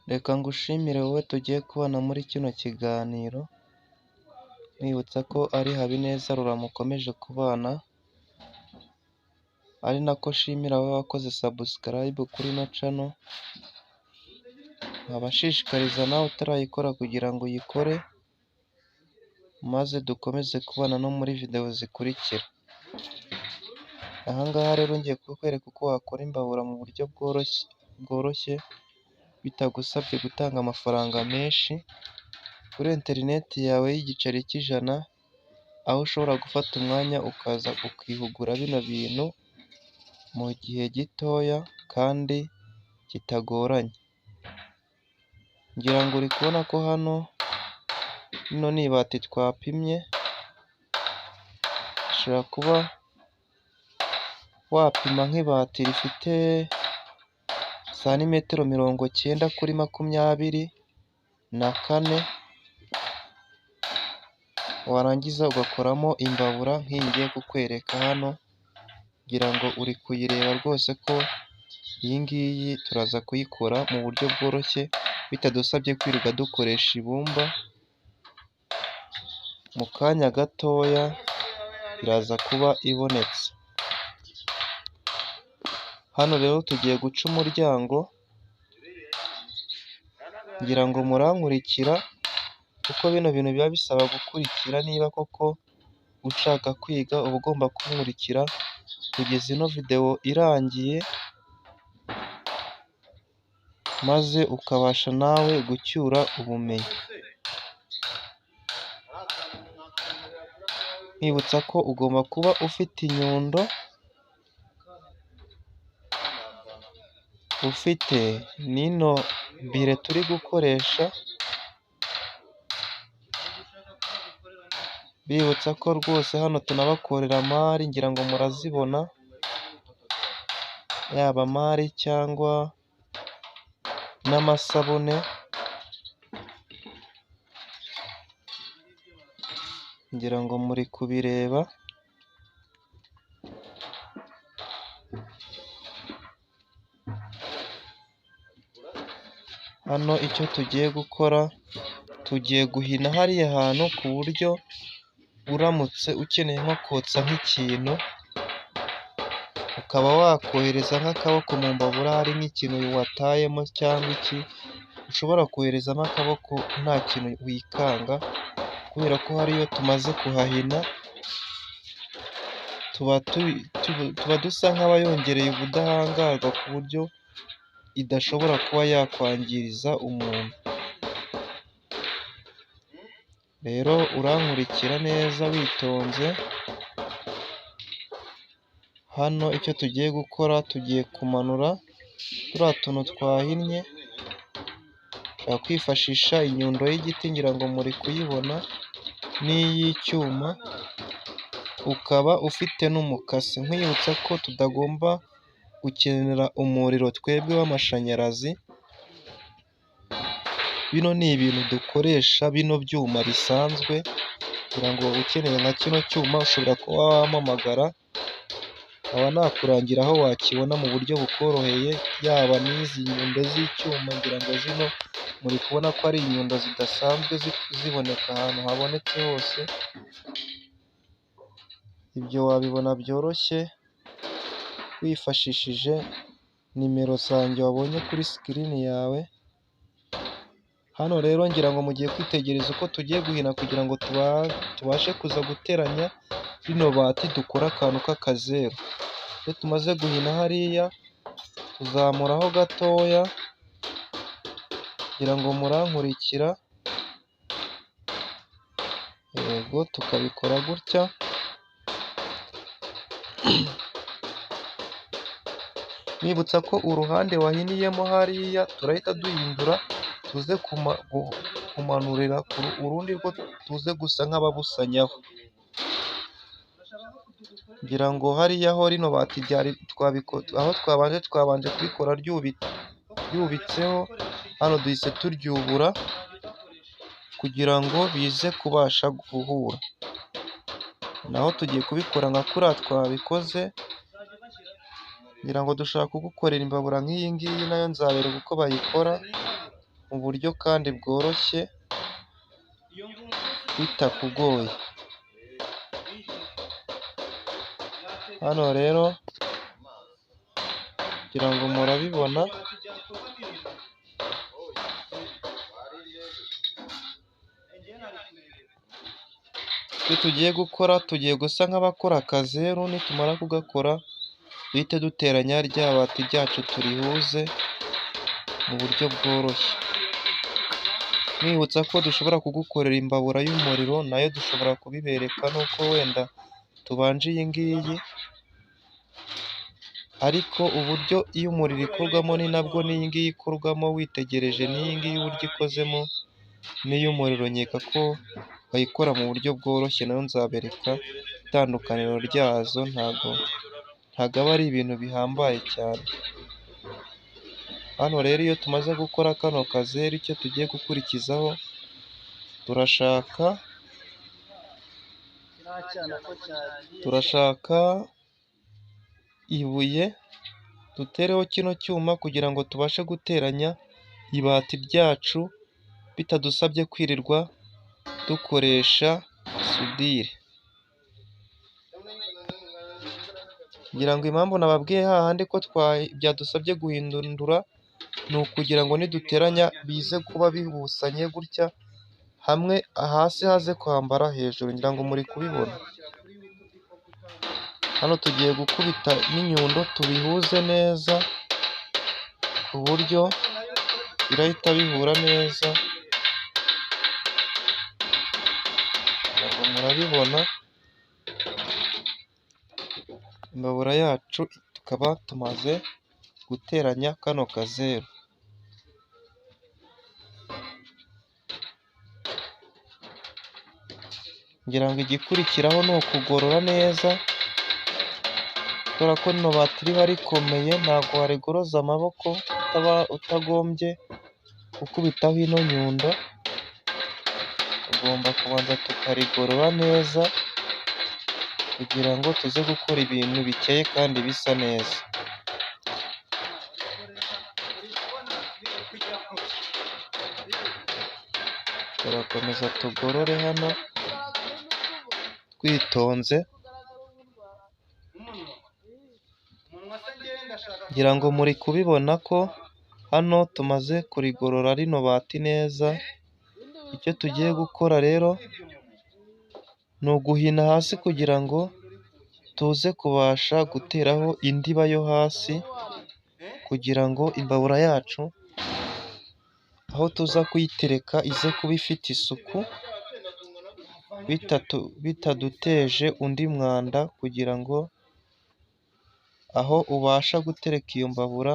Reka ngushimire wowe tugiye kubana muri kino kiganiro, nkwibutsa ko ari Habineza Laurent mukomeje kubana, ari nako nshimira wowe wakoze subscribe kuri ino channel, nkaba nshishikariza nawe utarayikora kugira ngo uyikore, maze dukomeze kubana no muri video zikurikira. Aha ngaha rero ngiye kukwereka uko wakora imbabura mu buryo bworoshye bitagusabye gutanga amafaranga menshi, kuri interineti yawe y'igiceri cy'ijana, aho ushobora gufata umwanya ukaza ukihugura bino bintu mu gihe gitoya kandi kitagoranye. Ngira ngo uri kubona ko hano rino ni ibati twapimye, ushobora kuba wapima nk'ibati rifite santimetero 90 kuri 24, warangiza ugakoramo imbabura nk'iyi ngiye kukwereka hano, ngira ngo uri kuyireba rwose ko iyi ngiyi turaza kuyikora mu buryo bworoshye bitadusabye kwirirwa dukoresha ibumba, mu kanya gatoya iraza kuba ibonetse. Hano rero tugiye guca umuryango, ngira ngo murankurikira kuko bino bintu biba bisaba gukurikira, niba koko ushaka kwiga uba ugomba kunkurikira kugeza ino video irangiye, maze ukabasha nawe gucyura ubumenyi. Nkwibutsa ko ugomba kuba ufite inyundo, ufite n'ino bire turi gukoresha, bibutsa ko rwose hano tunabakorera mari, ngira ngo murazibona, yaba mari cyangwa n'amasabune, ngira ngo muri kubireba. Hano icyo tugiye gukora, tugiye guhina hariya hantu ku buryo uramutse ukeneye nko kotsa nk'ikintu, ukaba wakohereza nk'akaboko mu mbabura, hari nk'ikintu watayemo cyangwa iki, ushobora koherezamo akaboko nta kintu wikanga, kubera ko hariyo tumaze kuhahina tuba dusa nk'abayongereye ubudahangarwa ku buryo idashobora kuba yakwangiriza umuntu. Rero urankurikira neza witonze. Hano icyo tugiye gukora, tugiye kumanura turiya tuntu twahinnye, ushobora kwifashisha inyundo y'igiti, ngira ngo muri kuyibona, n'iy'icyuma, ukaba ufite n'umukasi. Nkwibutsa ko tutagomba gukenera umuriro twebwe w'amashanyarazi, bino ni ibintu dukoresha bino byuma bisanzwe, kugira ngo ukeneye nka kino cyuma ushobora kuba wampamagara, nkaba nakurangira aho wakibona mu buryo bukoroheye, yaba n'izi nyundo z'icyuma, ngira ngo zino muri kubona ko ari inyundo zidasanzwe ziboneka ahantu habonetse hose. Ibyo wabibona byoroshye wifashishije nimero zanjye wabonye kuri sikirini yawe. Hano rero ngira ngo mugiye kwitegereza uko tugiye guhina kugira ngo tubashe kuza guteranya rino bati, dukora akantu k'akazeru. Iyo tumaze guhina hariya, tuzamuraho gatoya, ngira ngo murankurikira, yego, tukabikora gutya. Nibutsa ko uruhande wahiniyemo hariya turahita duhindura, tuze kumanurira urundi rwo tuze gusa nk'ababusanyaho. Ngira ngo hariya ho rino bati aho twabanje kubikora ryubitseho, hano duhise turyubura kugira ngo bize kubasha guhura. Naho tugiye kubikora nka kuriya twabikoze, ngira ngo dushaka kugukorera imbabura nk'iyi ngiyi, nayo nzabereka uko bayikora. mu buryo kandi bworoshye bitakugoye. Hano rero ngira ngo murabibona, icyo tugiye gukora tugiye gusa nk'abakora akazeru, nitumara kugakora duhite duteranya rya bati ryacu turihuze mu buryo bworoshye. Mwibutsa ko dushobora kugukorera imbabura y'umuriro, nayo dushobora kubibereka nuko wenda tubanje iyi ngiyi, ariko uburyo iyo umuriro ikorwamo ni nabwo n'iyi ngiyi ikorwamo, witegereje n'iyi ngiyi uburyo ikozemo n'iy'umuriro, nkeka ko bayikora mu buryo bworoshye, nayo nzabereka itandukaniro ryazo, ntabwo aba ari ibintu bihambaye cyane. Hano rero iyo tumaze gukora kano kazeru, icyo tugiye gukurikizaho turashaka ibuye dutereho kino cyuma kugira ngo tubashe guteranya ibati ryacu bitadusabye kwirirwa dukoresha sudire. Ngira ngo impamvu nababwiye hahandi ko byadusabye guhindura, ni ukugira ngo niduteranya bize kuba bibusanye gutya, hamwe hasi haze kwambara hejuru. Ngira ngo muri kubibona hano, tugiye gukubita n'inyundo tubihuze neza ku buryo birahita bihura neza. Ngira ngo murabibona, imbabura yacu tukaba tumaze guteranya kano kazeru. Ngira ngo igikurikiraho ni ukugorora neza, kubera ko rino bati riba rikomeye, ntabwo warigoroza amaboko utagombye gukubitaho ino nyundo. Tugomba kubanza tukarigorora neza kugira ngo tuze gukora ibintu bikeye kandi bisa neza. Turakomeza tugorore hano twitonze. Ngira ngo muri kubibona ko hano tumaze kurigorora rino bati neza. Icyo tugiye gukora rero ni uguhina hasi kugira ngo tuze kubasha guteraho indiba yo hasi, kugira ngo imbabura yacu aho tuza kuyitereka ize kuba ifite isuku, bitaduteje undi mwanda, kugira ngo aho ubasha gutereka iyo mbabura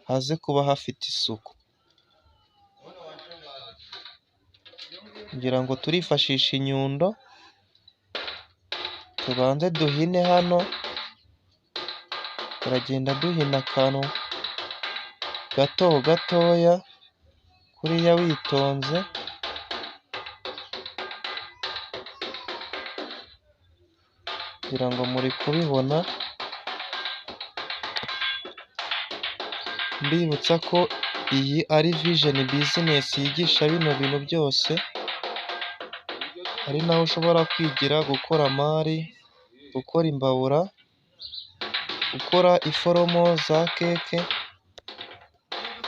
haze kuba hafite isuku. Ngira ngo turifashisha inyundo, tubanze duhine hano. Turagenda duhina akantu gatoya kuriya witonze. Ngira ngo muri kubibona, mbibutsa ko iyi ari Vision Business yigisha bino bintu byose, ari naho ushobora kwigira gukora mari, gukora imbabura, gukora iforomo za keke,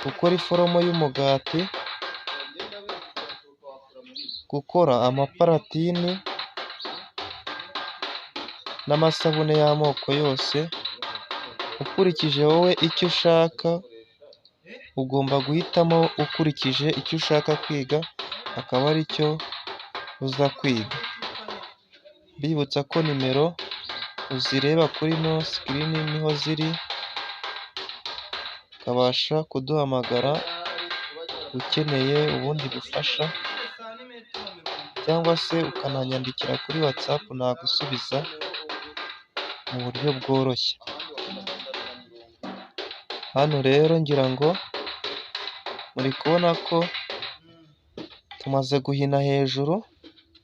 gukora iforomo y'umugati, gukora amaparatini n'amasabune y'amoko yose. Ukurikije wowe icyo ushaka, ugomba guhitamo ukurikije icyo ushaka kwiga, akaba ari cyo uza kwiga. Mbibutsa ko nimero uzireba kuri ino sikirini niho ziri, ukabasha kuduhamagara ukeneye ubundi bufasha, cyangwa se ukananyandikira kuri WhatsApp, nagusubiza mu buryo bworoshye. Hano rero ngira ngo muri kubona ko tumaze guhina hejuru.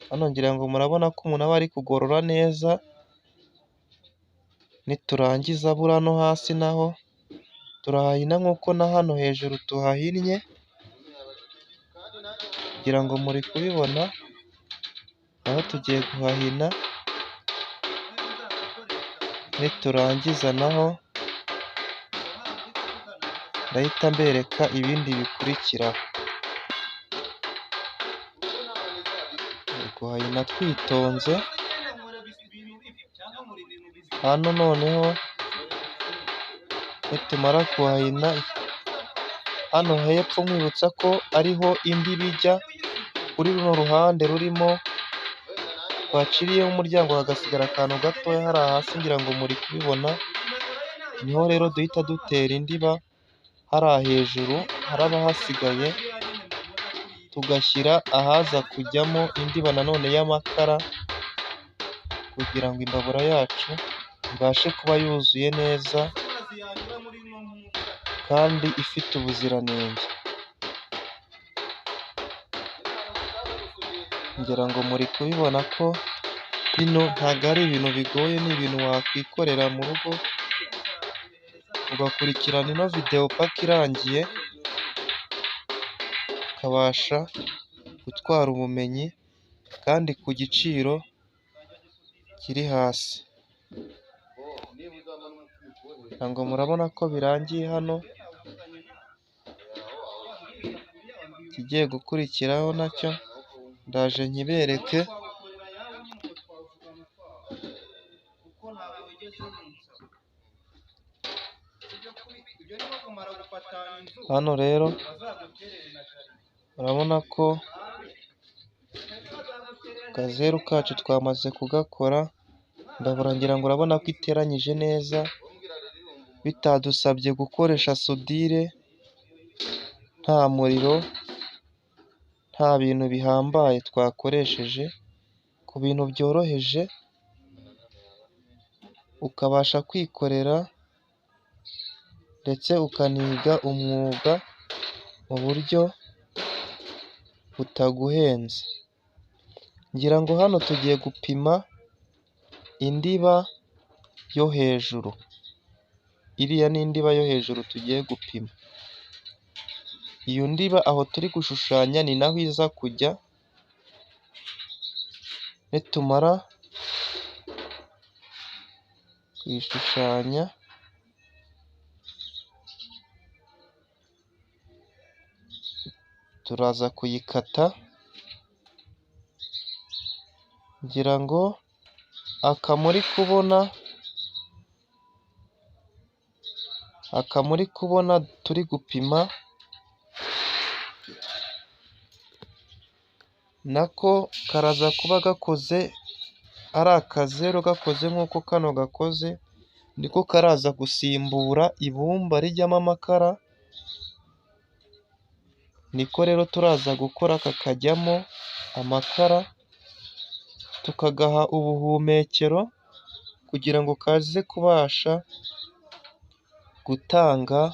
Hano ngira ngo murabona ko umuntu aba ari kugorora neza. Niturangiza buriya no hasi naho turahahina nk'uko na hano hejuru tuhahinnye. ngira ngo muri kubibona, aho tugiye guhahina, niturangiza naho ndahita mbereka ibindi bikurikiraho. Guhahina twitonze, hano noneho nitumara guhahina, hano hepfo nkwibutsa ko ariho indi bijya, kuri runo ruhande rurimo twaciriyeho umuryango hagasigara akantu gatoya hariya hasi ngira ngo muri kubibona, niho rero duhita dutera indiba hariya hejuru haraba hasigaye, tugashyira ahaza kujyamo indiba nanone y'amakara, kugira ngo imbabura yacu ibashe kuba yuzuye neza kandi ifite ubuziranenge. Ngira ngo muri kubibona ko bino ntabwo ari ibintu bigoye, ni ibintu wakwikorera mu rugo ugakurikirana ino videwo paka irangiye, ukabasha gutwara ubumenyi kandi ku giciro kiri hasi. Ngira ngo murabona ko birangiye hano, ikigiye gukurikiraho nacyo ndaje nkibereke. Hano rero urabona ko akazeru kacu twamaze kugakora, ndabura ngira ngo urabona ko iteranyije neza, bitadusabye gukoresha sudire, nta muriro, nta bintu bihambaye twakoresheje, ku bintu byoroheje ukabasha kwikorera ndetse ukaniga umwuga mu buryo butaguhenze. Ngira ngo hano tugiye gupima indiba yo hejuru, iriya ni indiba yo hejuru tugiye gupima. Iyo ndiba aho turi gushushanya ni naho iza kujya, nitumara kuyishushanya turaza kuyikata. Ngira ngo aka muri kubona turi gupima nako karaza kuba gakoze ari akazeru, gakoze nk'uko kano gakoze, niko karaza gusimbura ibumba rijyamo amakara, niko rero turaza gukora kakajyamo amakara, tukagaha ubuhumekero kugira ngo kaze kubasha gutanga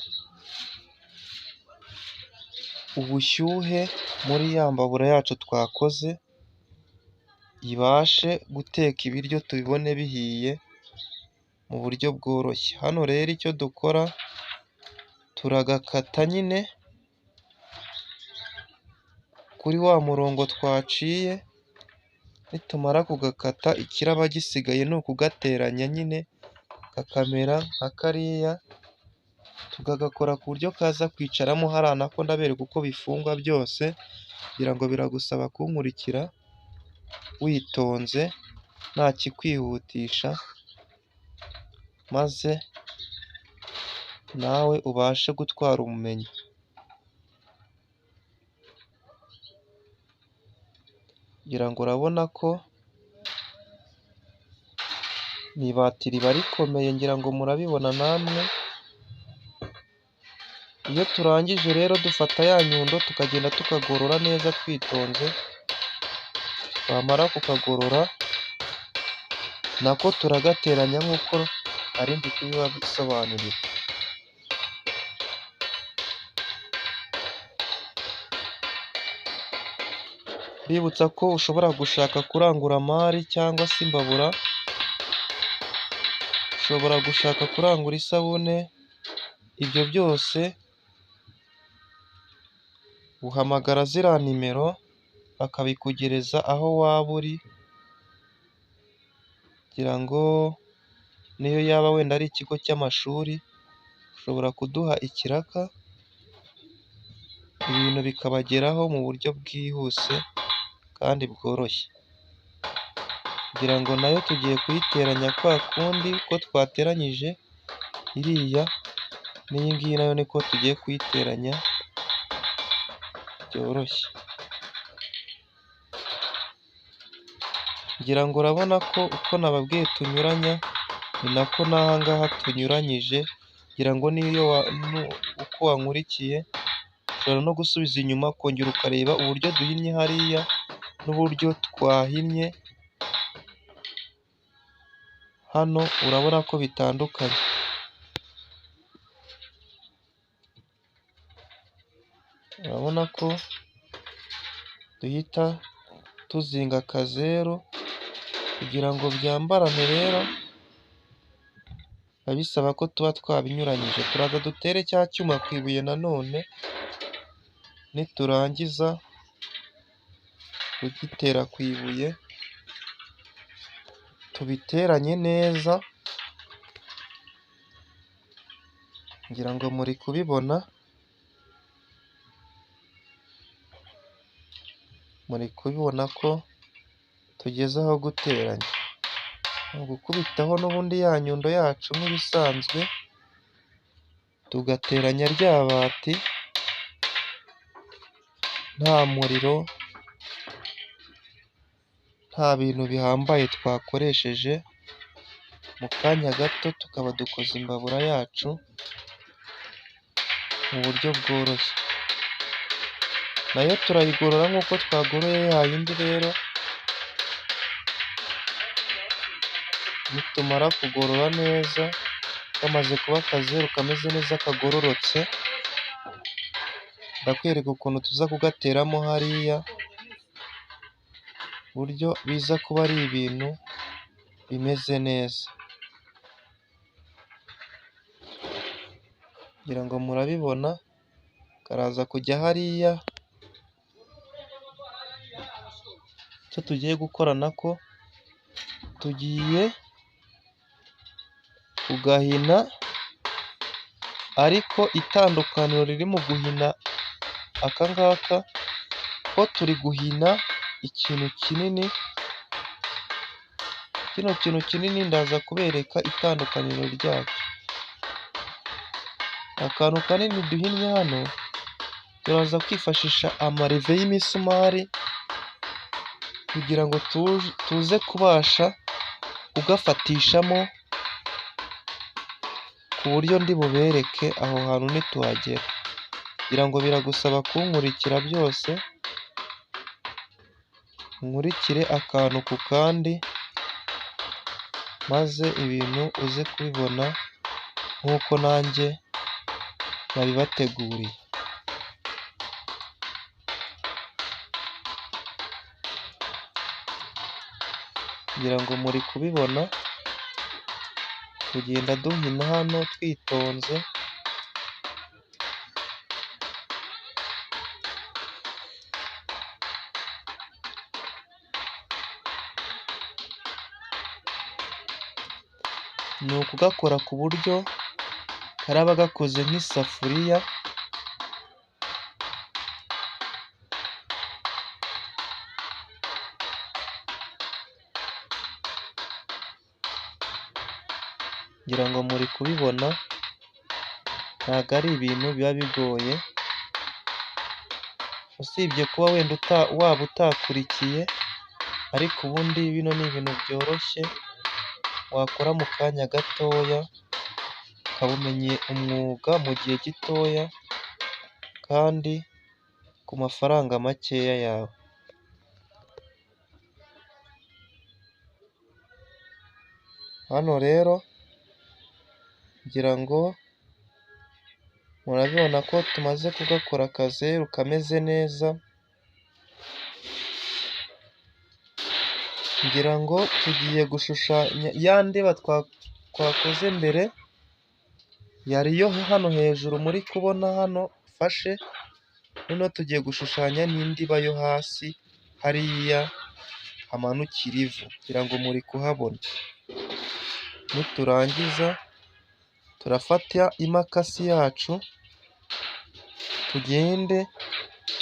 ubushyuhe muri ya mbabura yacu twakoze, ibashe guteka ibiryo tubibone bihiye mu buryo bworoshye. Hano rero icyo dukora turagakata nyine kuri wa murongo twaciye, nitumara kugakata ikiraba gisigaye ni ukugateranya nyine kakamera nka kariya, tukagakora ku buryo kaza kwicaramo hariya, nako ndabereka uko bifungwa byose, kugira ngo biragusaba kunkurikira witonze nta kikwihutisha, maze nawe ubashe gutwara ubumenyi. Ngira ngo urabona ko ni ibati riba rikomeye, ngira ngo murabibona namwe. Iyo turangije rero dufata ya nyundo tukagenda tukagorora neza twitonze, twamara kukagorora nako turagateranya nk'uko ari ndi kubibasobanurira. Mbibutsa ko ushobora gushaka kurangura amari cyangwa se imbabura, ushobora gushaka kurangura isabune, ibyo byose uhamagara ziriya nimero bakabikugereza aho waba uri, kugira ngo niyo yaba wenda ari ikigo cy'amashuri, ushobora kuduha ikiraka, ibintu bikabageraho mu buryo bwihuse kandi bworoshye. Kugira ngo nayo tugiye kuyiteranya kwa kundi ko twateranyije iriya, n'iyi ngiyi nayo niko tugiye kuyiteranya byoroshye. Ngira ngo urabona ko uko nababwiye tunyuranya, ni nako n'aha ngaha tunyuranyije, ngira ngo n'iyo uko wankurikiye, ushobora no gusubiza inyuma ukongera ukareba uburyo duhinnye hariya n'uburyo twahinnye hano, urabona ko bitandukanye. Urabona ko duhita tuzinga akazeru kugira ngo byambarane. Rero biba bisaba ko tuba twabinyuranyije. Turaza dutere cya cyuma ku ibuye nanone, niturangiza kugitera ku ibuye tubiteranye neza, ngira ngo muri kubibona, ko tugeze aho guteranya. Ni ugukubitaho n'ubundi ya nyundo yacu nk'ibisanzwe, tugateranya rya bati nta muriro, nta bintu bihambaye twakoresheje. Mu kanya gato tukaba dukoze imbabura yacu mu buryo bworoshye. Nayo turayigorora nk'uko twagoroye ya yindi. Rero nitumara kugorora neza, kamaze kuba akazeru kameze neza kagororotse, ndakwereka ukuntu tuza kugateramo hariya, buryo biza kuba ari ibintu bimeze neza. Ngira ngo murabibona, karaza kujya hariya. Icyo tugiye gukora nako, tugiye kugahina, ariko itandukaniro riri mu guhina aka ngaka, ko turi guhina ikintu kinini. Kino kintu kinini ndaza kubereka itandukaniro ryacyo. Akantu kanini duhinnye hano, turaza kwifashisha amareve y'imisumari kugira ngo tuze kubasha kugafatishamo, ku buryo ndi bubereke aho hantu nituhagera. Ngira ngo biragusaba kunkurikira byose, unkurikire akantu ku kandi, maze ibintu uze kubibona nk'uko nanjye nabibateguriye. Ngira ngo muri kubibona, tugenda duhina hano twitonze, ni ukugakora ku buryo karaba gakoze nk'isafuriya, ngira ngo muri kubibona, ntabwo ari ibintu biba bigoye, usibye kuba wenda waba utakurikiye, ariko ubundi bino ni ibintu byoroshye wakora mu kanya gatoya, ukaba umenye umwuga mu gihe gitoya kandi ku mafaranga makeya yawe. Hano rero ngira ngo murabibona ko tumaze kugakora akazeru kameze neza. Ngira ngo tugiye gushushanya ya ndiba twakoze mbere, yari yo hano hejuru muri kubona hano fashe, noneho tugiye gushushanya n'indiba yo hasi hariya hamanukira ivu, kugira ngo muri kuhabona. Niturangiza turafata imakasi yacu tugende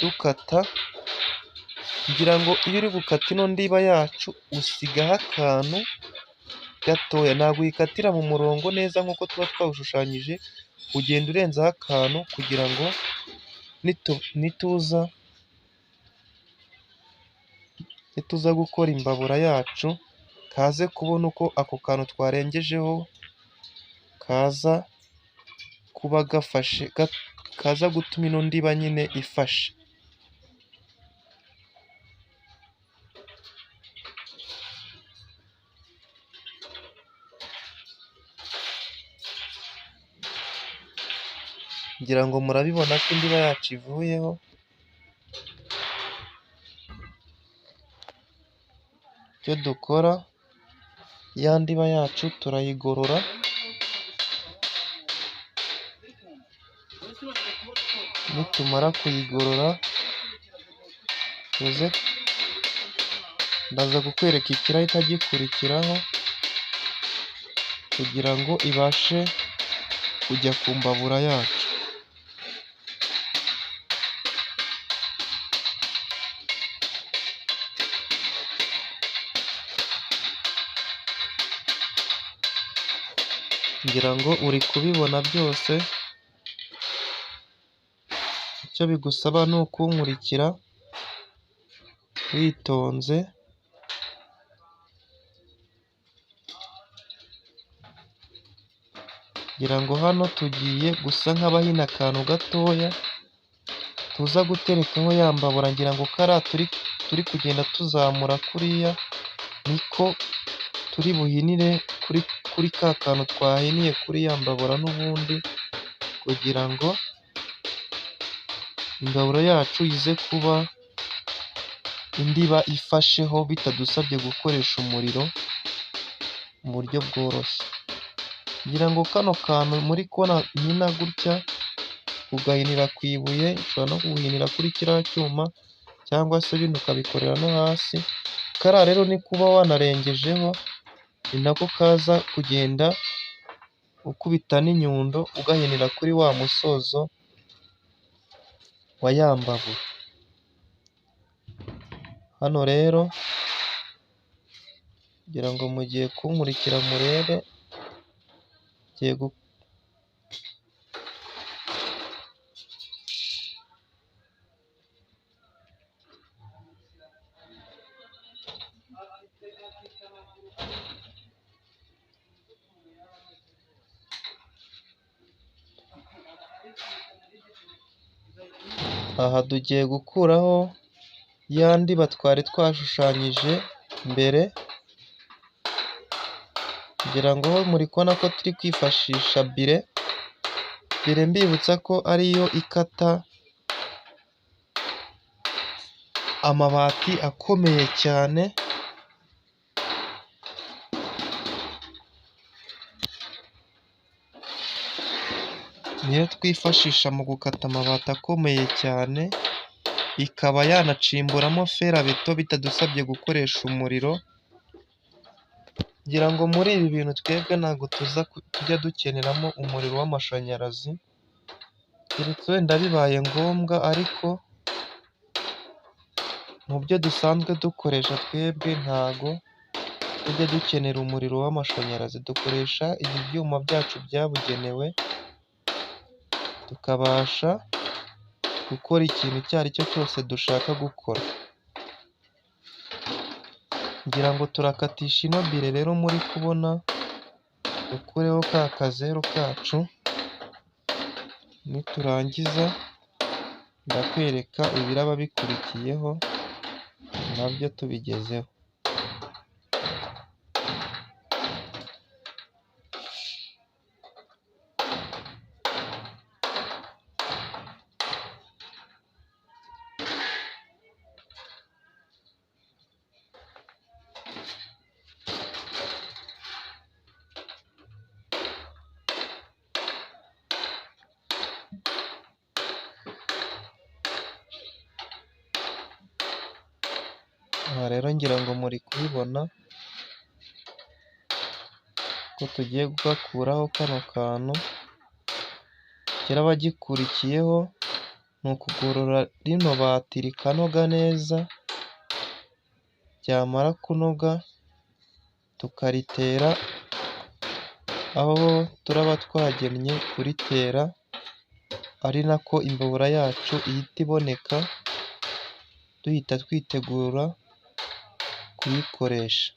dukata, kugira ngo iyo uri gukata ino ndiba yacu usigaho akantu gatoya, ntabwo uyikatira mu murongo neza nk'uko tuba twawushushanyije, ugenda urenzaho akantu kugira ngo nituza gukora imbabura yacu kaze kubona uko ako kantu twarengejeho kaza kuba gafashe, kaza gutuma ino ndiba nyine ifashe. Ngira ngo murabibona ko indiba yacu ivuyeho. Icyo dukora, ya ndiba yacu turayigorora, nitumara kuyigorora ndaza kukwereka ikirahita gikurikiraho kugira ngo ibashe kujya ku mbabura yacu. Ngira ngo uri kubibona byose, icyo bigusaba ni ukunkurikira witonze. Ngira ngo hano tugiye gusa nk'abahina akantu gatoya tuza guterekaho ya mbabura, ngira ngo kariya turi kugenda tuzamura kuriya niko turi buhinire kuri ka kantu twahiniye kuri ya mbabura n'ubundi, kugira ngo imbabura yacu ize kuba indiba ifasheho bitadusabye gukoresha umuriro mu buryo bworoshye. Ngira ngo kano kantu muri kubona nkina gutya ugahinira ku ibuye, ushobora no guhinira kuri kiriya cyuma cyangwa se bino ukabikorera no hasi. Kariya rero ni kuba wanarengejeho, ni nako kaza kugenda ukubita n'inyundo ugahinira kuri wa musozo wa ya mbabura. Hano rero ngira ngo mugiye kunkurikira murebe, aha tugiye gukuraho ya ndiba twari twashushanyije mbere. Ngira ngo muri kubona ko turi kwifashisha bire mbibutsa ko ariyo ikata amabati akomeye cyane. Niyo twifashisha mu gukata amabati akomeye cyane, ikaba yanacimburamo ferabeto bitadusabye gukoresha umuriro. Ngira ngo muri ibi bintu twebwe ntabwo tujya dukeneramo umuriro w'amashanyarazi, keretse wenda bibaye ngombwa, ariko mu byo dusanzwe dukoresha twebwe ntago tujya dukenera umuriro w'amashanyarazi. Dukoresha ibi byuma byacu byabugenewe tukabasha gukora ikintu icyo ari cyo cyose dushaka gukora. Ngira ngo turakatisha ino bire rero muri kubona, dukureho ka kazeru kacu, niturangiza ndakwereka ibiraba bikurikiyeho nabyo tubigezeho. Aha rero ngira ngo muri kubibona ko tugiye gukuraho kano kantu, kiraba gikurikiyeho ni ukugorora rino bati rikanoga neza, ryamara kunoga tukaritera aho turaba twagennye kuritera, ari nako imbabura yacu ihita iboneka, duhita twitegura kuyikoresha.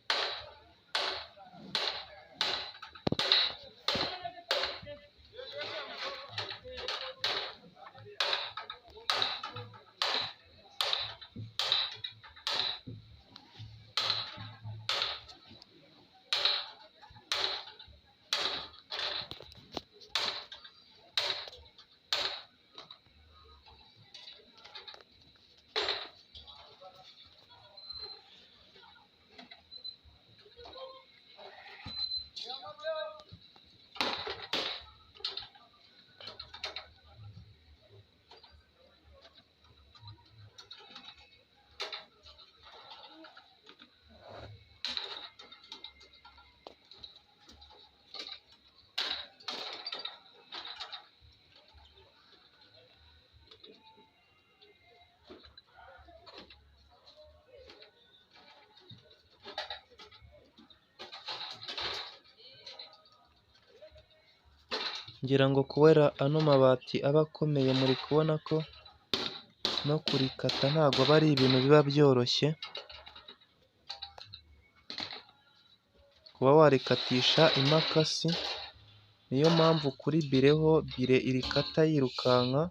Ngira ngo kubera ano mabati aba akomeye, muri kubona ko no kurikata ntabwo aba ari ibintu biba byoroshye, kuba warikatisha imakasi. Niyo mpamvu kuri bire ho, bire irikata yirukanka.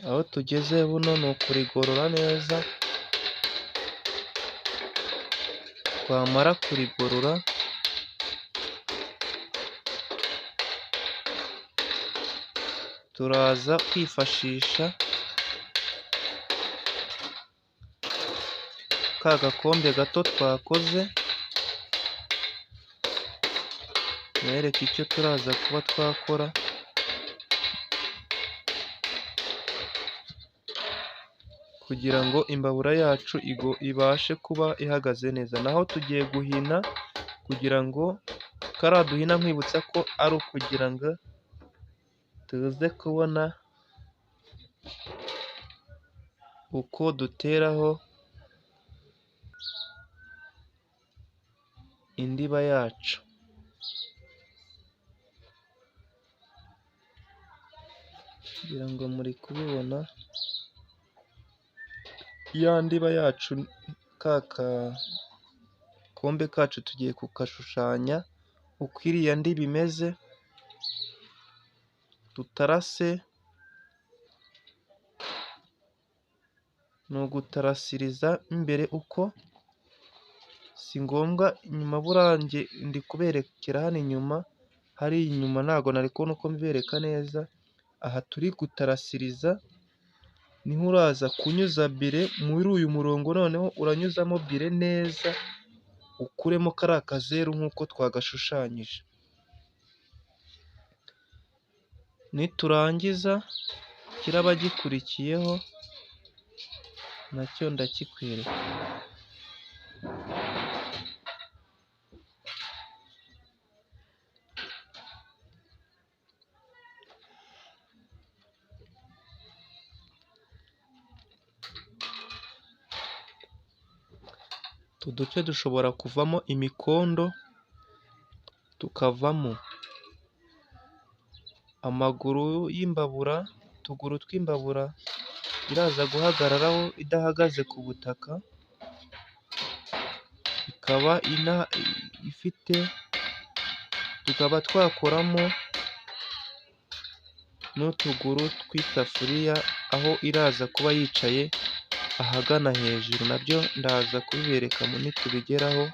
Aho tugeze buno ni ukurigorora neza, twamara kurigorora turaza kwifashisha ka gakombe gato twakoze, mwereke icyo turaza kuba twakora kugira ngo imbabura yacu ibashe kuba ihagaze neza. Naho tugiye guhina kugira ngo kariya duhina, nkwibutsa ko ari ukugira ngo tuze kubona uko duteraho indiba yacu. Kugira ngo muri kubibona, ya ndiba yacu, ka gakombe kacu tugiye kukashushanya uko iriya ndiba imeze, tutarase, ni ugutarasiriza imbere uko, si ngombwa inyuma. Burange ndi kuberekera hano inyuma, hari inyuma ntabwo nari kubona uko mbibereka neza. Aha turi gutarasiriza niho uraza kunyuza bire muri uyu murongo, noneho uranyuzamo bire neza, ukuremo kariya kazeru nk'uko twagashushanyije. Niturangiza kiraba gikurikiyeho nacyo ndakikwereka. Utu duce dushobora kuvamo imikondo, tukavamo amaguru y'imbabura, utuguru tw'imbabura iraza guhagararaho idahagaze ku butaka, ikaba ifite, tukaba twakoramo n'utuguru tw'isafuriya, aho iraza kuba yicaye ahagana hejuru. Nabyo ndaza kubibereka nitubigeraho.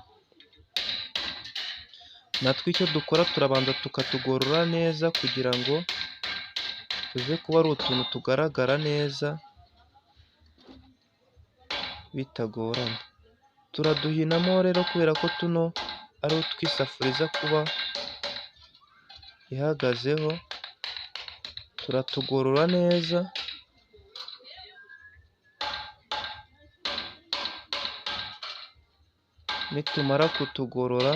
Natwe icyo dukora, turabanza tukatugorora neza kugira ngo tuze kuba ari utuntu tugaragara neza bitagoranye. Turaduhinamo rero kubera ko tuno ari utw'isafuriya iza kuba ihagazeho, turatugorora neza nitumara kutugorora,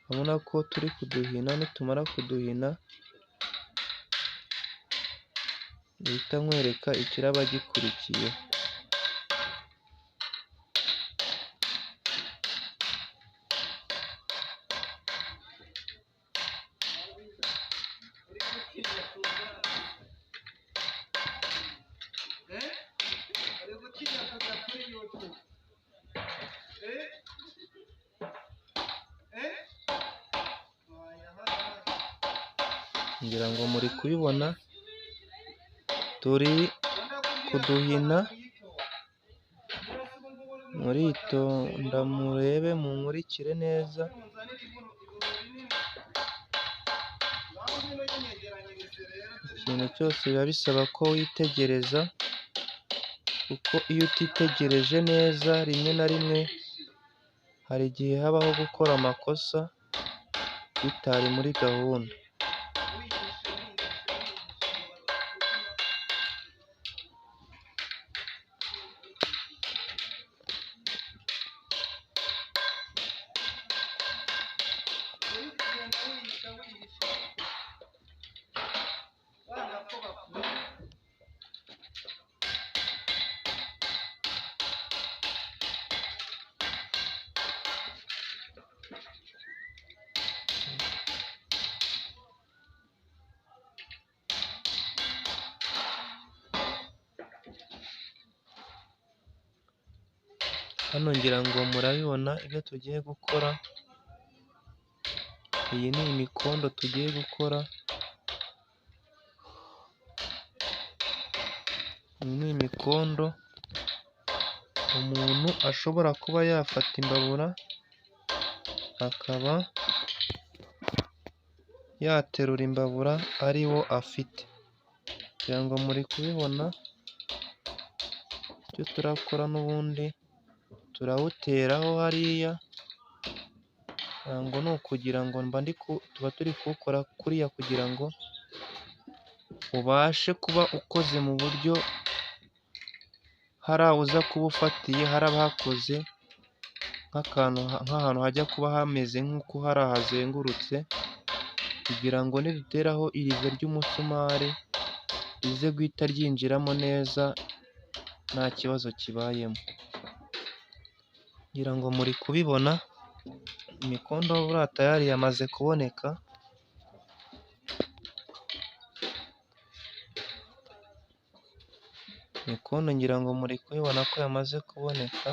urabona ko turi kuduhina, nitumara kuduhina ndahita nkwereka ikiraba gikurikiye. Ngira ngo muri kubibona, turi kuduhina, muritonda murebe munkurikire neza. Ikintu cyose biba bisaba ko witegereza, kuko iyo utitegereje neza rimwe na rimwe hari igihe habaho gukora amakosa bitari muri gahunda. Hano ngira ngo murabibona ibyo tugiye gukora. Iyi ni imikondo tugiye gukora. Iyi ni imikondo umuntu ashobora kuba yafata imbabura akaba yaterura imbabura ari wo afite. Ngira ngo muri kubibona, icyo turakora n'ubundi turawuteraho hariya, ngo ni ukugira ngo tuba turi kuwukora kuriya kugira ngo ubashe kuba ukoze mu buryo hari aho uza kuba ufatiye haraba hakoze nk'ahantu hajya kuba hameze nk'uko hari ahazengurutse, kugira ngo niduteraho irizo ry'umusumari rize guhita ryinjiramo neza nta kibazo kibayemo. Ngira ngo muri kubibona, imikondo buriya tayari yamaze kuboneka. Imikondo ngira ngo muri kubibona ko yamaze kuboneka.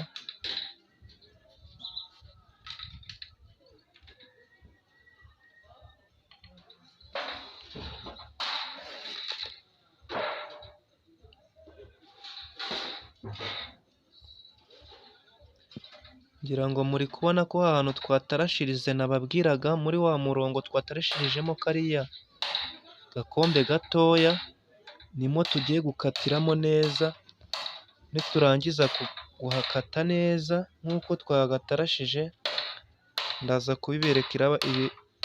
Ngira ngo muri kubona ko ahantu twatarashirize nababwiraga, muri wa murongo twatarashirijemo kariya gakombe gatoya, nimo tugiye gukatiramo neza. Niturangiza kuhakata neza nk'uko twagatarashije, ndaza kubibereka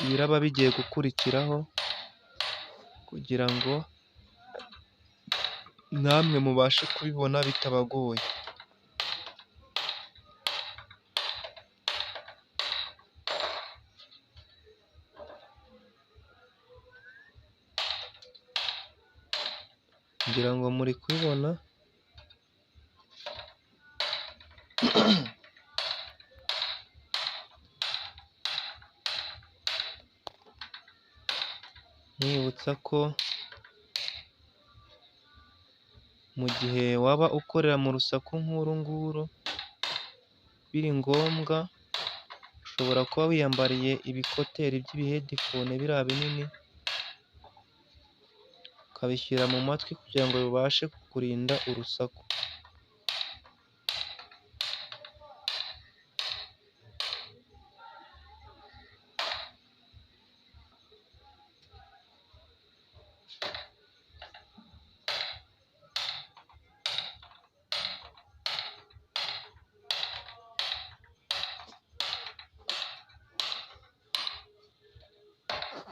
ibiraba bigiye gukurikiraho, kugira ngo namwe mubashe kubibona bitabagoye. Ngira ngo muri kubibona, nibutsa ko mu gihe waba ukorera mu rusaku nk'uru nguru, biri ngombwa ushobora kuba wiyambariye ibikoteri by'ibihedifone biriya binini, ukabishyira mu matwi kugira ngo bibashe kukurinda urusaku.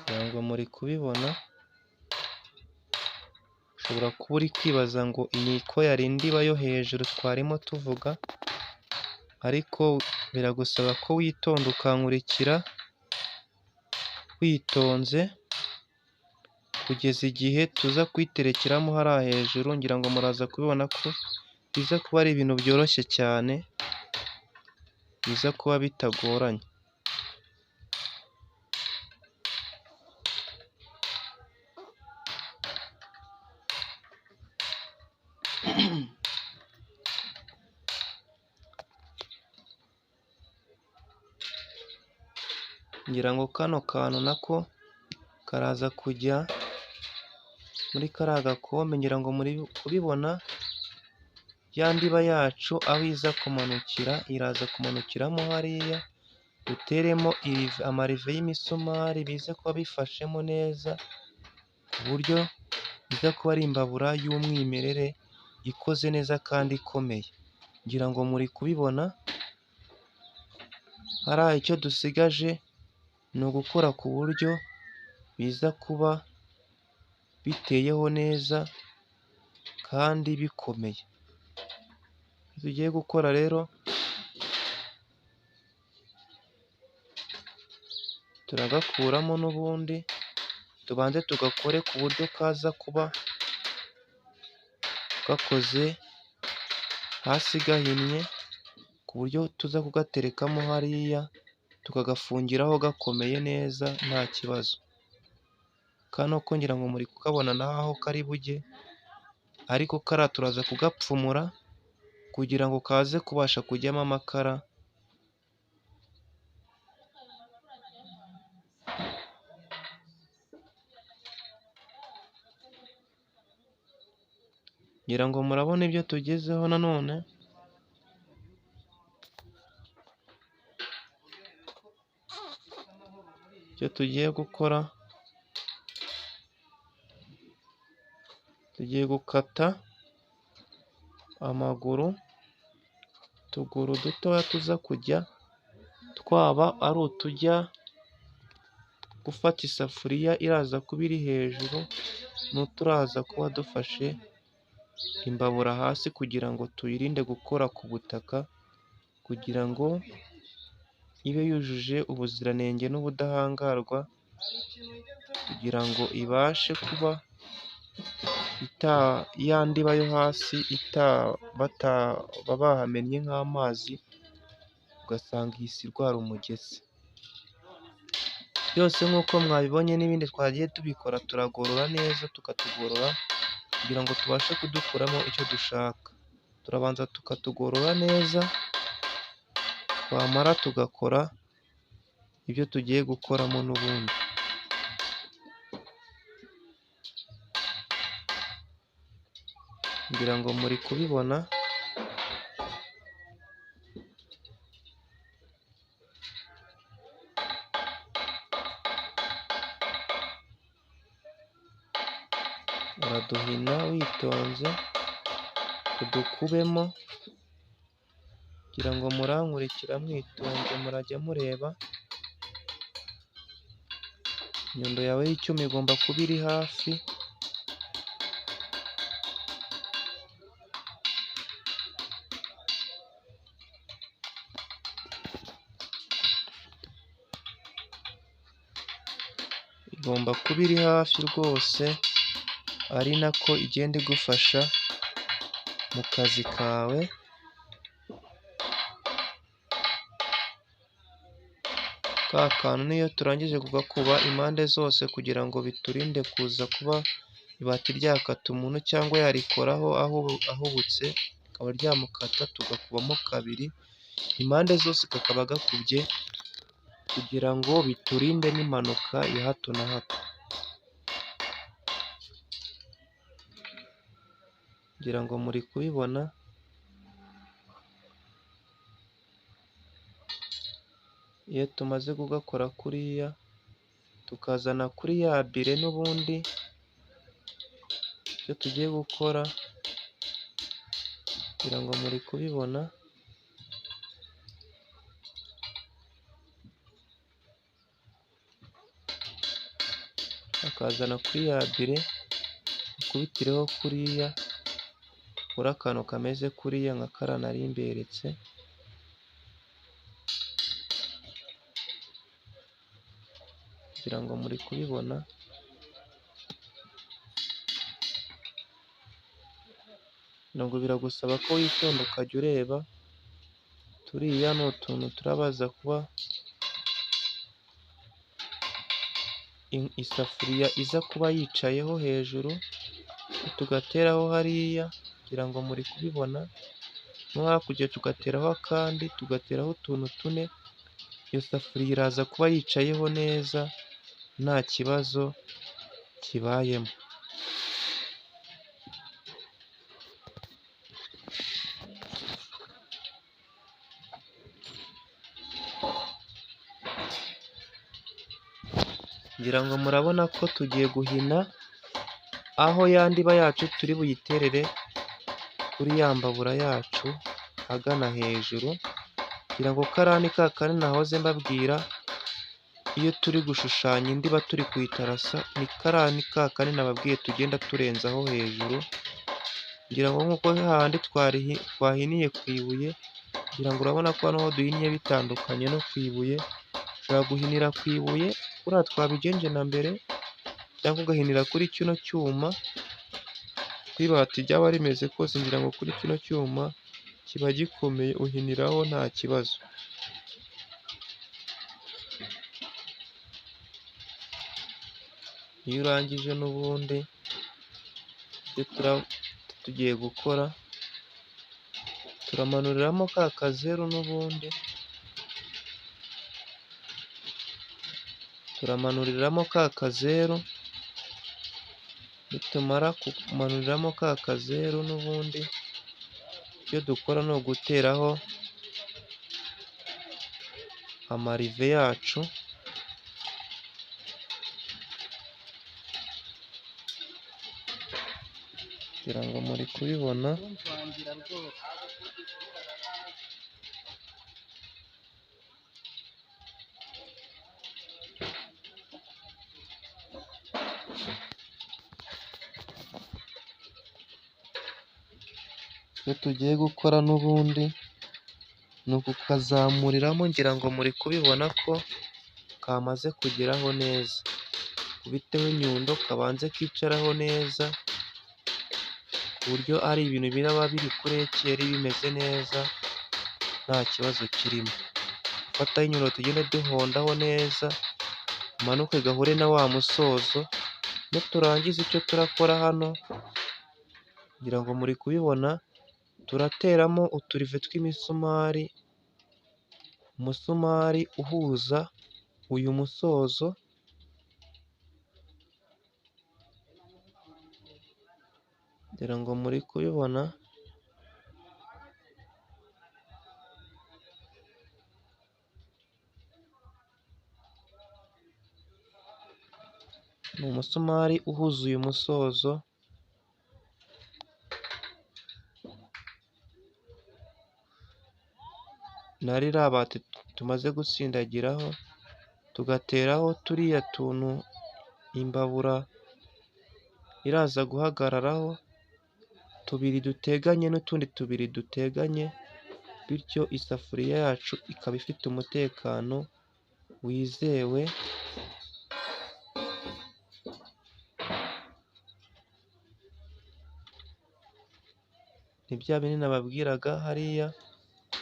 Ngira ngo muri kubibona, ushobora kuba uri kwibaza ngo iyi ko yari indi iba yo hejuru twarimo tuvuga, ariko biragusaba ko witonda ukankurikira witonze kugeza igihe tuza kuyiterekeramo hariya hejuru. Ngira ngo muraza kubibona ko biza kuba ari ibintu byoroshye cyane, biza kuba bitagoranye. Ngira ngo kano kantu nako karaza kujya muri kariya gakombe, ngira ngo muri kubibona ya ndiba yacu aho iza kumanukira, iraza kumanukiramo hariya. Duteremo amarive y'imisumari bize kuba bifashemo neza, ku buryo biza kuba ari imbabura y'umwimerere ikoze neza kandi ikomeye. Ngira ngo muri kubibona hariya icyo dusigaje ni ugukora ku buryo biza kuba biteyeho neza kandi bikomeye. Tugiye gukora rero, turagakuramo n'ubundi tubanze tugakore ku buryo kaza kuba gakoze hasi gahinnye, ku buryo tuza kugaterekamo hariya tukagafungiraho gakomeye neza nta kibazo. Kano ko ngira ngo muri kukabona naho kari bujye, ariko kariya turaza kugapfumura kugira ngo kaze kubasha kujyamo amakara. Ngira ngo murabona ibyo tugezeho. Nanone icyo tugiye gukora, tugiye gukata amaguru, utuguru dutoya tuza kujya twaba ari utujya gufata isafuriya iraza kuba iri hejuru, n'uturaza kuba dufashe imbabura hasi kugira ngo tuyirinde gukora ku butaka, kugira ngo ibe yujuje ubuziranenge n'ubudahangarwa, kugira ngo ibashe kuba ya ndiba yo hasi bataba bahamennye nk'amazi ugasanga ihise irwara umugese. Byose nk'uko mwabibonye n'ibindi twagiye tubikora, turagorora neza, tukatugorora kugira ngo tubashe kudukuramo icyo dushaka. Turabanza tukatugorora neza, twamara tugakora ibyo tugiye gukoramo n'ubundi. Ngira ngo muri kubibona, uraduhina witonze udukubemo. Ngira ngo murankurikira mwitonze, murajya mureba. Inyundo yawe y'icyuma igomba kuba iri hafi, igomba kuba iri hafi rwose, ari nako igenda igufasha mu kazi kawe. Ka kantu niyo turangije kugakuba impande zose kugira ngo biturinde kuza kuba ibati ryakata umuntu cyangwa yarikoraho ahubutse rikaba ryamukata, tugakubamo kabiri impande zose kakaba gakubye kugira ngo biturinde n'impanuka ya hato na hato. Ngira ngo muri kubibona, iyo tumaze kugakora kuriya tukazana kuri ya bire n'ubundi ibyo tugiye gukora, ngira ngo muri kubibona. Akazana kuri ya bire ukubitireho kuriya, kuri akantu kameze kuriya nka kariya nari mberetse, kugira ngo muri kubibona. Ntabwo biragusaba ko witonda ukajya ureba, turiya ni utuntu turabaza kuba isafuriya iza kuba yicayeho hejuru, tugateraho hariya kugira ngo muri kubibona, no hakurya tugateraho akandi, tugateraho utuntu tune, iyo safuriya iraza kuba yicayeho neza nta kibazo kibayemo. Ngira ngo murabona ko tugiye guhina aho ya ndiba yacu turi buyiterere kuri ya mbabura yacu agana hejuru, kugira ngo kariya ni ka kandi nahoze mbabwira, iyo turi gushushanya indiba turi kuyitarasa, ni kariya ni ka kandi nababwiye tugenda turenzaho hejuru, kugira ngo nk'uko hahandi twahiniye ku ibuye, kugira ngo urabona ko hano ho duhinnye bitandukanye no ku ibuye, ushobora guhinira ku ibuye kuriya twabigenje na mbere, cyangwa ugahinira kuri kino cyuma, uko ibati ryaba rimeze kose, ngira ngo kuri kino cyuma kiba gikomeye uhiniraho nta kibazo. Iyo urangije n'ubundi ibyo tugiye gukora, turamanuriramo ka kazeru n'ubundi, turamanuriramo ka kazeru, nitumara kumanuriramo ka kazeru n'ubundi, icyo dukora ni uguteraho amarive yacu, kugira ngo muri kubibona. Icyo tugiye gukora n'ubundi ni ukukazamuriramo, ngira ngo muri kubibona ko kamaze kugeraho neza, kubiteho inyundo kabanze kicaraho neza, ku buryo ari ibintu biraba biri kuri ekeri bimeze neza nta kibazo kirimo. Fataho inyundo tugende duhondaho neza, umanuke gahure na wa musozo, niturangiza icyo turakora hano, ngira ngo muri kubibona, turateramo uturive tw'imisumari, umusumari uhuza uyu musozo, ngira ngo muri kubibona. Ni umusumari uhuza uyu musozo, na ririya bati tumaze gutsindagiraho, tugateraho turiya tuntu imbabura iraza guhagararaho, tubiri duteganye n'utundi tubiri duteganye, bityo isafuriya yacu ikaba ifite umutekano wizewe. Ni bya bindi nababwiraga, hariya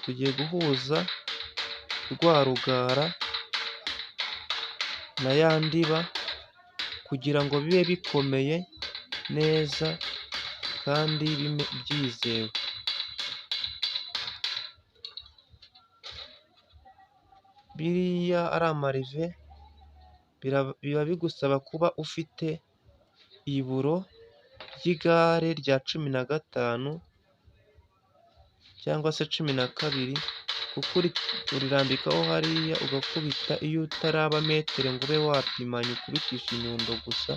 tugiye guhuza rwa rugara na ya ndiba, kugira ngo bibe bikomeye neza kandi byizewe. Biriya ari amarive, biba bigusaba kuba ufite iburo ry'igare rya 15 cyangwa se 12, kuko urirambikaho hariya ugakubita, iyo utaraba metero ngo ube wapimanya ukubitisha inyundo gusa,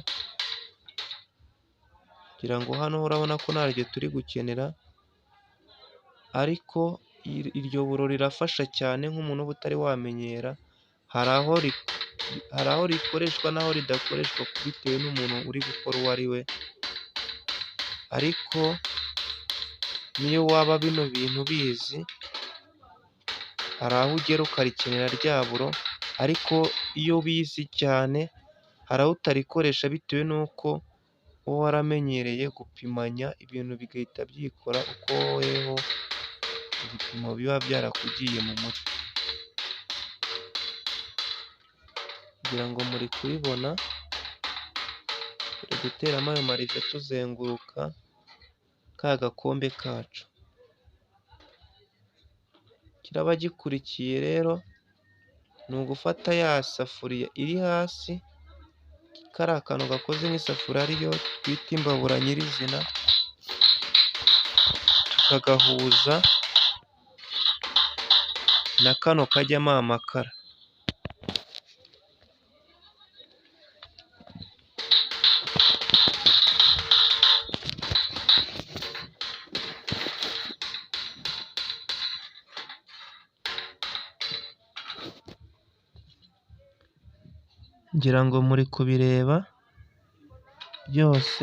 kugira ngo hano urabona ko ntaryo turi gukenera, ariko iryo buro rirafasha cyane nk'umuntu uba utari wamenyera, hari aho rikoreshwa n'aho ridakoreshwa bitewe n'umuntu uri gukora uwo ari we, ariko niyo waba bino bintu ubizi, hari aho ugera ukarikenera rya buro, ariko iyo ubizi cyane hari aho utarikoresha bitewe n'uko uba waramenyereye gupimanya ibintu bigahita byikora uko woweho ibipimo biba byarakugiye mu mutwe. Kugira ngo muri kubibona, turi guteramo ayo marive tuzenguruka ka gakombe kacu. Kiraba gikurikiye rero ni ugufata ya safuriya iri hasi, kariya kantu gakoze nk'isafuriya ariyo twita imbabura nyirizina, tukagahuza na kano kajyamo amakara. Ngira ngo muri kubireba byose,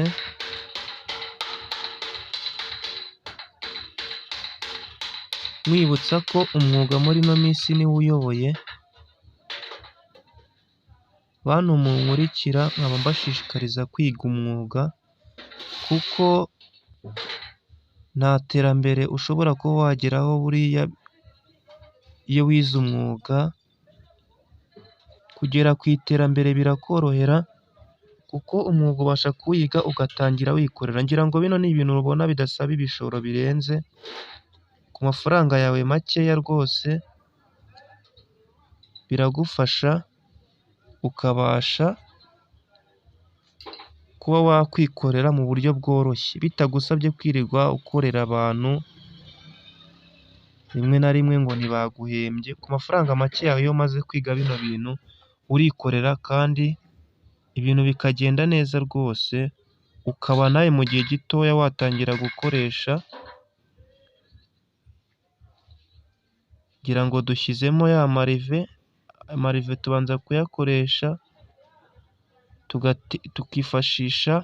mwibutsa ko umwuga muri ino minsi niwo uyoboye. Bantu munkurikira nkaba mbashishikariza kwiga umwuga, kuko nta terambere ushobora kuba wageraho buriya iyo wize umwuga. Kugera ku iterambere birakorohera kuko umwuga ubasha kuwiga ugatangira wikorera. Ngira ngo bino ni ibintu ubona bidasaba ibishoro birenze, ku mafaranga yawe makeya rwose biragufasha ukabasha kuba wakwikorera mu buryo bworoshye, bitagusabye kwirirwa ukorera abantu rimwe na rimwe ngo ntibaguhembye. Ku mafaranga make yawe iyo umaze kwiga bino bintu urikorera kandi ibintu bikagenda neza rwose, ukaba nawe mu gihe gitoya watangira gukoresha. Ngira ngo dushyizemo ya marive tubanza kuyakoresha tukifashisha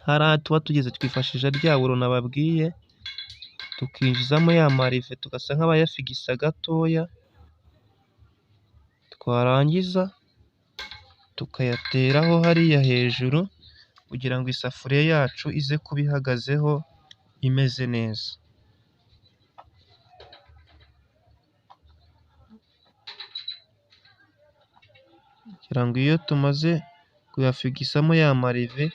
hariya tuba tugeze, twifashisha rya buro nababwiye, tukinjizamo ya marive tugasa nk'abayafigisa gatoya, twarangiza tukayateraho hariya hejuru kugira ngo isafuriya yacu ize kuba ihagazeho imeze neza. Kugira ngo iyo tumaze kuyafigisamo ya marive,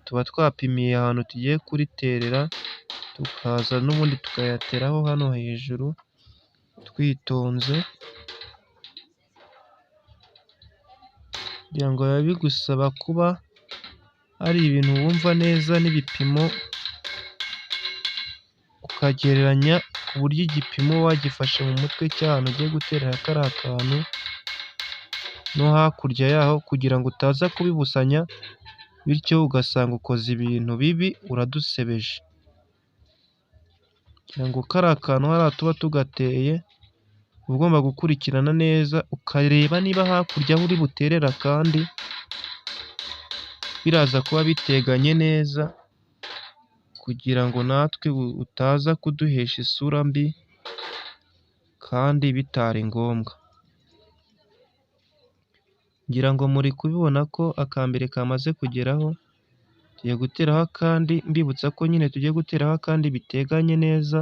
tuba twapimiye ahantu tugiye kuriterera, tukaza n'ubundi tukayateraho hano hejuru twitonze. Kugira ngo biba bigusaba kuba ari ibintu wumva neza n'ibipimo, ukagereranya ku buryo igipimo wagifashe mu mutwe cy'ahantu ugiye guterera kariya kantu no hakurya yaho, kugira ngo utaza kubibusanya bityo ugasanga ukoze ibintu bibi uradusebeje. Kugira ngo kariya kantu hariya tuba tugateye uba ugomba gukurikirana neza, ukareba niba hakurya aho uri buterera kandi biraza kuba biteganye neza, kugira ngo natwe utaza kuduhesha isura mbi kandi bitari ngombwa. Ngira ngo muri kubibona ko akambere kamaze kugeraho, tugiye guteraho akandi, mbibutsa ko nyine tugiye guteraho akandi biteganye neza.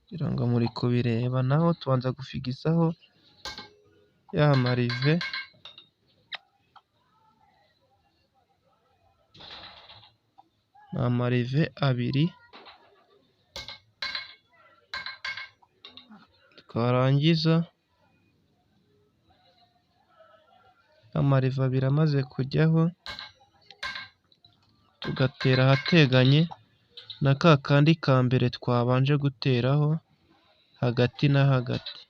Ngira ngo muri kubireba, naho tubanza gufigisaho ya marive, ni amarive abiri, twarangiza amarive abiri amaze kujyaho, tugatera ahateganye na ka kandi ka mbere twabanje guteraho hagati na hagati.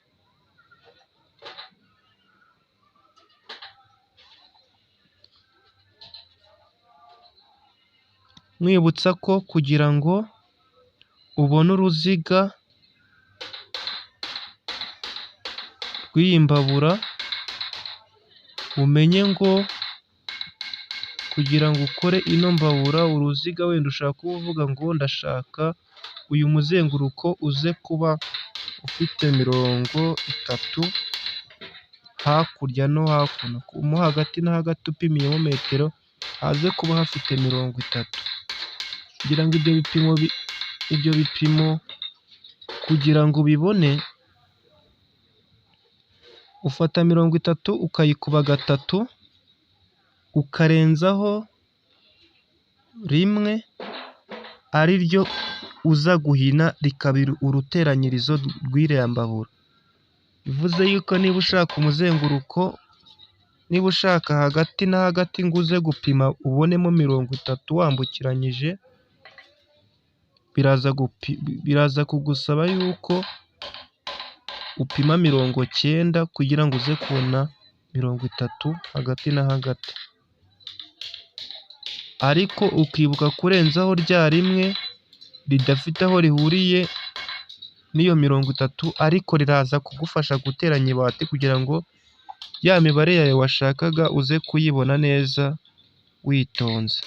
Mwibutsa ko kugira ngo ubone uruziga rw'iyi mbabura, umenye ngo kugira ngo ukore ino mbabura uruziga, wenda ushaka kuba uvuga ngo ndashaka uyu muzenguruko uze kuba ufite 30 hakurya no hakuno, mo hagati na hagati upimiyemo metero haze kuba hafite 30, kugira ngo ibyo bipimo kugira ngo ubibone ufata 30 ukayikuba 3 ukarenzaho 1 ari ryo uza guhina rikaba uruteranyirizo rw'iriya mbabura. Bivuze yuko niba ushaka umuzenguruko, niba ushaka hagati na hagati ngo uze gupima ubonemo 30 wambukiranyije, biraza kugusaba yuko upima 90 kugira ngo uze kubona 30 hagati na hagati, ariko ukibuka kurenzaho rya 1 ridafite aho rihuriye n'iyo 30, ariko riraza kugufasha guteranya ibati kugira ngo ya mibare yawe washakaga uze kuyibona neza witonze.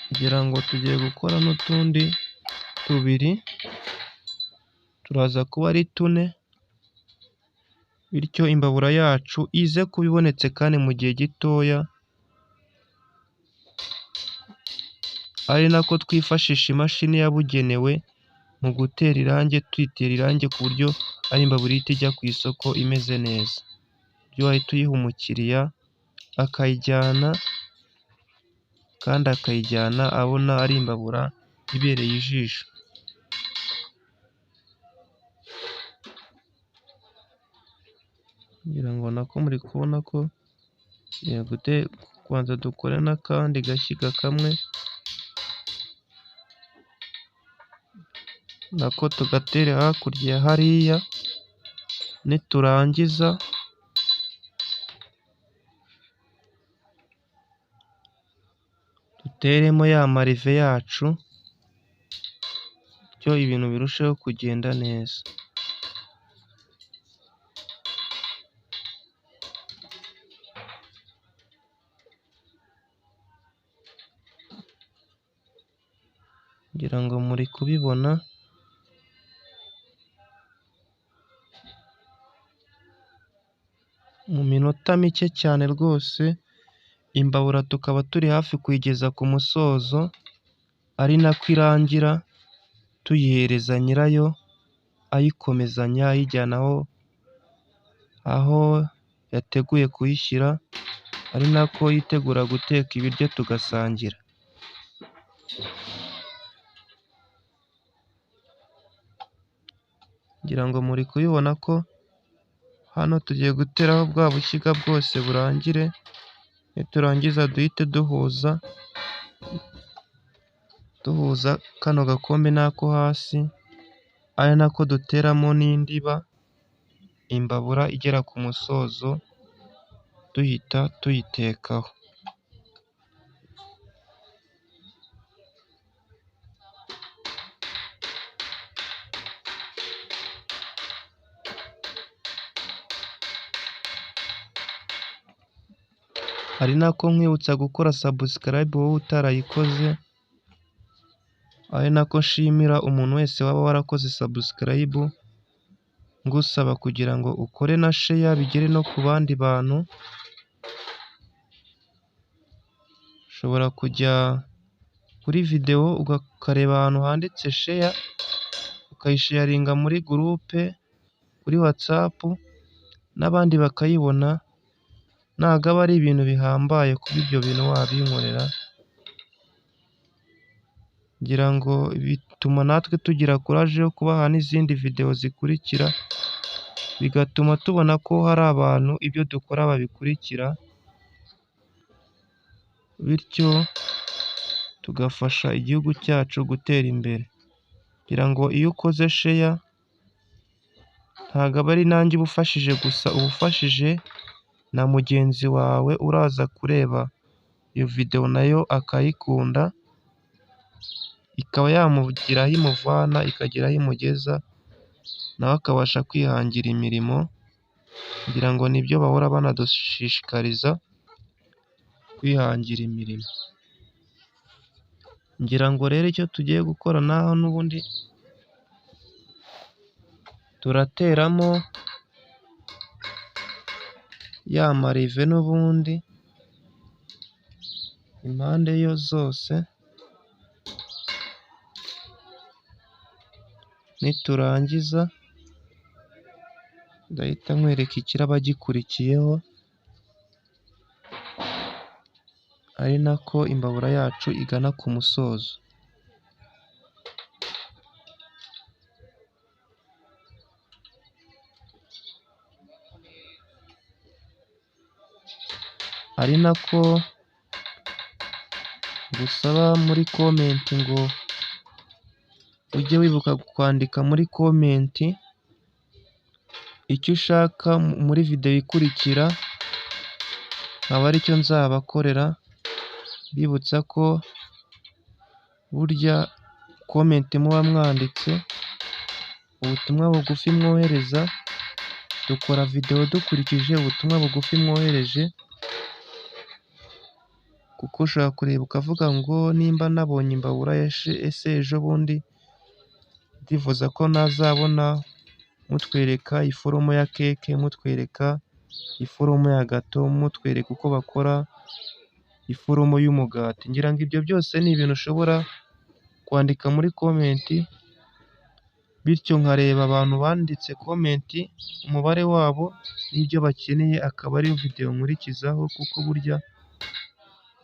Kugira ngo tugiye gukora n'utundi 2, turaza kuba ari 4, bityo imbabura yacu ize kuba ibonetse kandi mu gihe gitoya, ari nako twifashisha imashini yabugenewe mu gutera irangi, tuyitera irangi ku buryo ari imbabura ihita ijya ku isoko imeze neza, ibyo wahita uyiha umukiriya akayijyana, kandi akayijyana abona ari imbabura ibereye ijisho. Ngira ngo nako muri kubona ko kubanza dukore n'akandi gashyiga kamwe, nako tugatere hakurya hariya, niturangiza duteremo ya marive yacu, bityo ibintu birusheho kugenda neza. Ngira ngo muri kubibona, mu minota mike cyane rwose imbabura tukaba turi hafi kuyigeza ku musozo, ari nako irangira tuyihereza nyirayo ayikomezanya ayijyana aho yateguye kuyishyira, ari nako yitegura guteka ibiryo tugasangira. Ngira ngo muri kubibona ko hano tugiye guteraho bwa bushyiga bwose burangire, niturangiza duhite duhuza kano gakombe n'ako hasi, ari nako duteramo n'indiba, imbabura igera ku musozo duhita tuyitekaho. Ari nako nkwibutsa gukora subscribe wowe utarayikoze, ari nako nshimira umuntu wese waba warakoze subscribe, ngusaba kugira ngo ukore na share bigere no ku bandi bantu. Ushobora kujya kuri video ukareba ahantu handitse share, ukayisharinga muri groupe, kuri WhatsApp, n'abandi bakayibona. Ntabwo aba ari ibintu bihambaye kuba ibyo bintu wabinkorera, ngira ngo bituma natwe tugira courage yo kubaha n'izindi video zikurikira, bigatuma tubona ko hari abantu ibyo dukora babikurikira, bityo tugafasha igihugu cyacu gutera imbere. Ngira ngo iyo ukoze share ntabwo aba ari nanjye uba ufashije gusa, uba ufashije na mugenzi wawe uraza kureba iyo video nayo akayikunda, ikaba yamugiraho imuvana ikagera aho imugeza, nawe akabasha kwihangira imirimo. Ngira ngo nibyo bahora banadushishikariza, kwihangira imirimo. Ngira ngo rero icyo tugiye gukora naho n'ubundi turateramo ya marive n'ubundi impande yo zose, niturangiza ndahita nkwereka ikiraba gikurikiyeho, ari nako imbabura yacu igana ku musozo. Ari nako gusaba muri komenti ngo ujye wibuka kwandika muri komenti icyo ushaka muri videwo ikurikira, nkaba aricyo nzabakorera. Bibutsa ko burya komenti muba mwanditse, ubutumwa bugufi mwohereza, dukora videwo dukurikije ubutumwa bugufi mwohereje, kuko ushobora kureba ukavuga ngo nimba nabonye imbabura ese ejo bundi ndifuza ko nazabona mutwereka iforomo ya keke, mutwereka iforomo ya gato, mutwereka uko bakora iforomo y'umugati. Ngira ngo ibyo byose ni ibintu ushobora kwandika muri komenti, bityo nkareba abantu banditse komenti umubare wabo n'ibyo bakeneye, akaba ariyo videwo nkurikizaho, kuko burya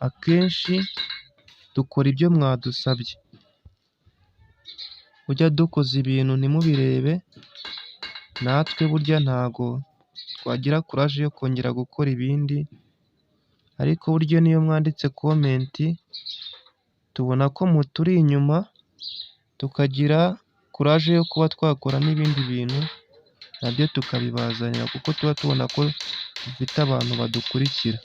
akenshi dukora ibyo mwadusabye. Burya dukoze ibintu ntimubirebe, natwe burya ntago twagira kuraje yo kongera gukora ibindi, ariko burya niyo mwanditse komenti tubona ko muturi inyuma, tukagira kuraje yo kuba twakora n'ibindi bintu nabyo tukabibazanira, kuko tuba tubona ko dufite abantu badukurikira.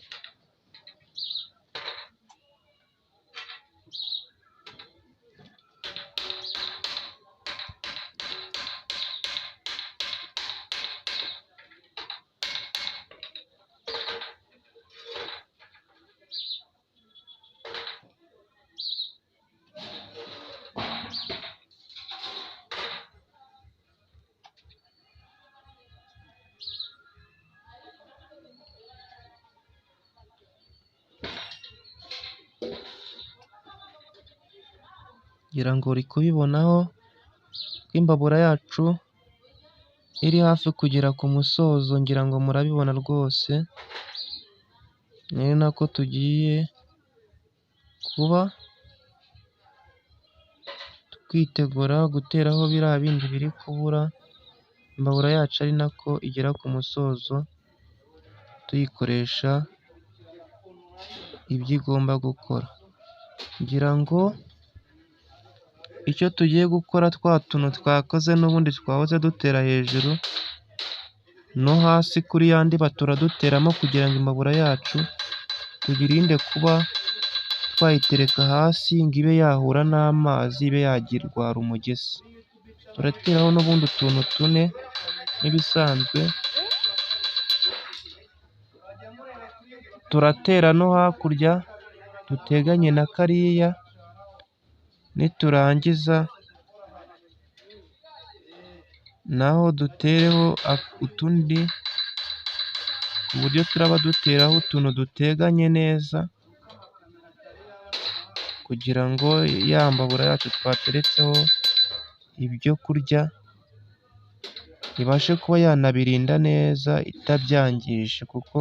Ngira ngo uri kubibonaho ko imbabura yacu iri hafi kugera ku musozo, ngira ngo murabibona rwose. Ni nako tugiye kuba twitegura guteraho biriya bindi biri kubura, imbabura yacu ari nako igera ku musozo, tuyikoresha ibyo igomba gukora. Ngira ngo icyo tugiye gukora, twa tuntu twakoze n'ubundi twahoze dutera hejuru no hasi kuri ya ndiba turaduteramo, kugira ngo imbabura yacu tuyirinde kuba twayitereka hasi ngo ibe yahura n'amazi, ibe yagirwara umugese. Turateraho n'ubundi utuntu tune nk'ibisanzwe, turatera no hakurya duteganye na kariya, niturangiza naho dutereho utundi, ku buryo turaba duteraho utuntu duteganye neza, kugira ngo ya mbabura yacu twateretseho ibyo kurya ibashe kuba yanabirinda neza itabyangije, kuko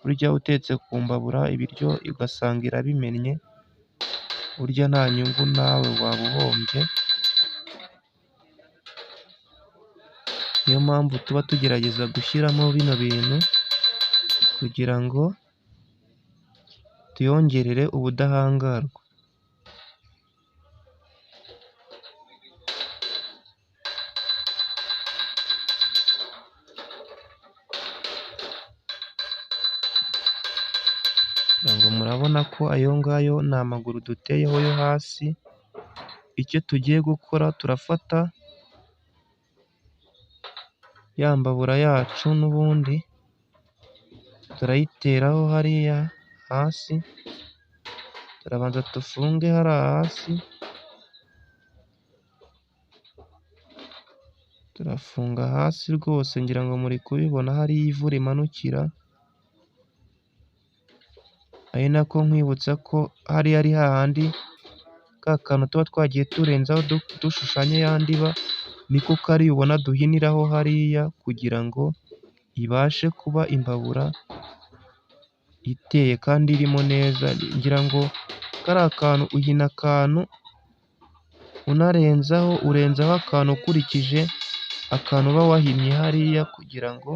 burya utetse ku mbabura ibiryo ugasanga irabimennye, burya nta nyungu, nawe waba uhombye. Niyo mpamvu tuba tugerageza gushyiramo bino bintu kugira ngo tuyongerere ubudahangarwa. Ngo murabona ko ayo ngayo ni amaguru duteyeho yo hasi. Icyo tugiye gukora, turafata ya mbabura yacu n'ubundi turayiteraho hariya hasi, turabanza dufunge hariya hasi, turafunga hasi rwose ngira ngo muri kubibona hari ivu rimanukira, ari nako nkwibutsa ko hariya ari hahandi ka kantu tuba twagiye turenzaho dushushanya ya ndiba, niko kari ubona duhiniraho hariya kugira ngo ibashe kuba imbabura iteye kandi irimo neza. Ngira ngo kariya kantu uhina akantu urenzaho akantu ukurikije akantu uba wahinnye hariya kugira ngo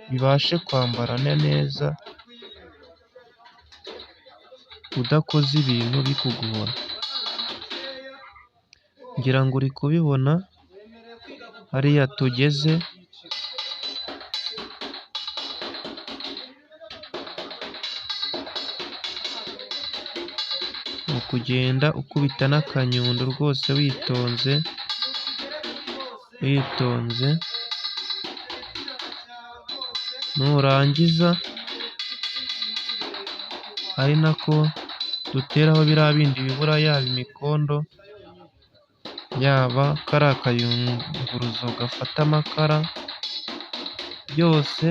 bibashe kwambarana neza udakoze ibintu bikugora. Ngira ngo uri kubibona hariya tugeze, ni ukugenda ukubita n'akanyundo rwose witonze, nurangiza ari nako duteraho biriya bindi bibura, yaba imikondo, yaba kariya kayunguruzo gafata amakara, byose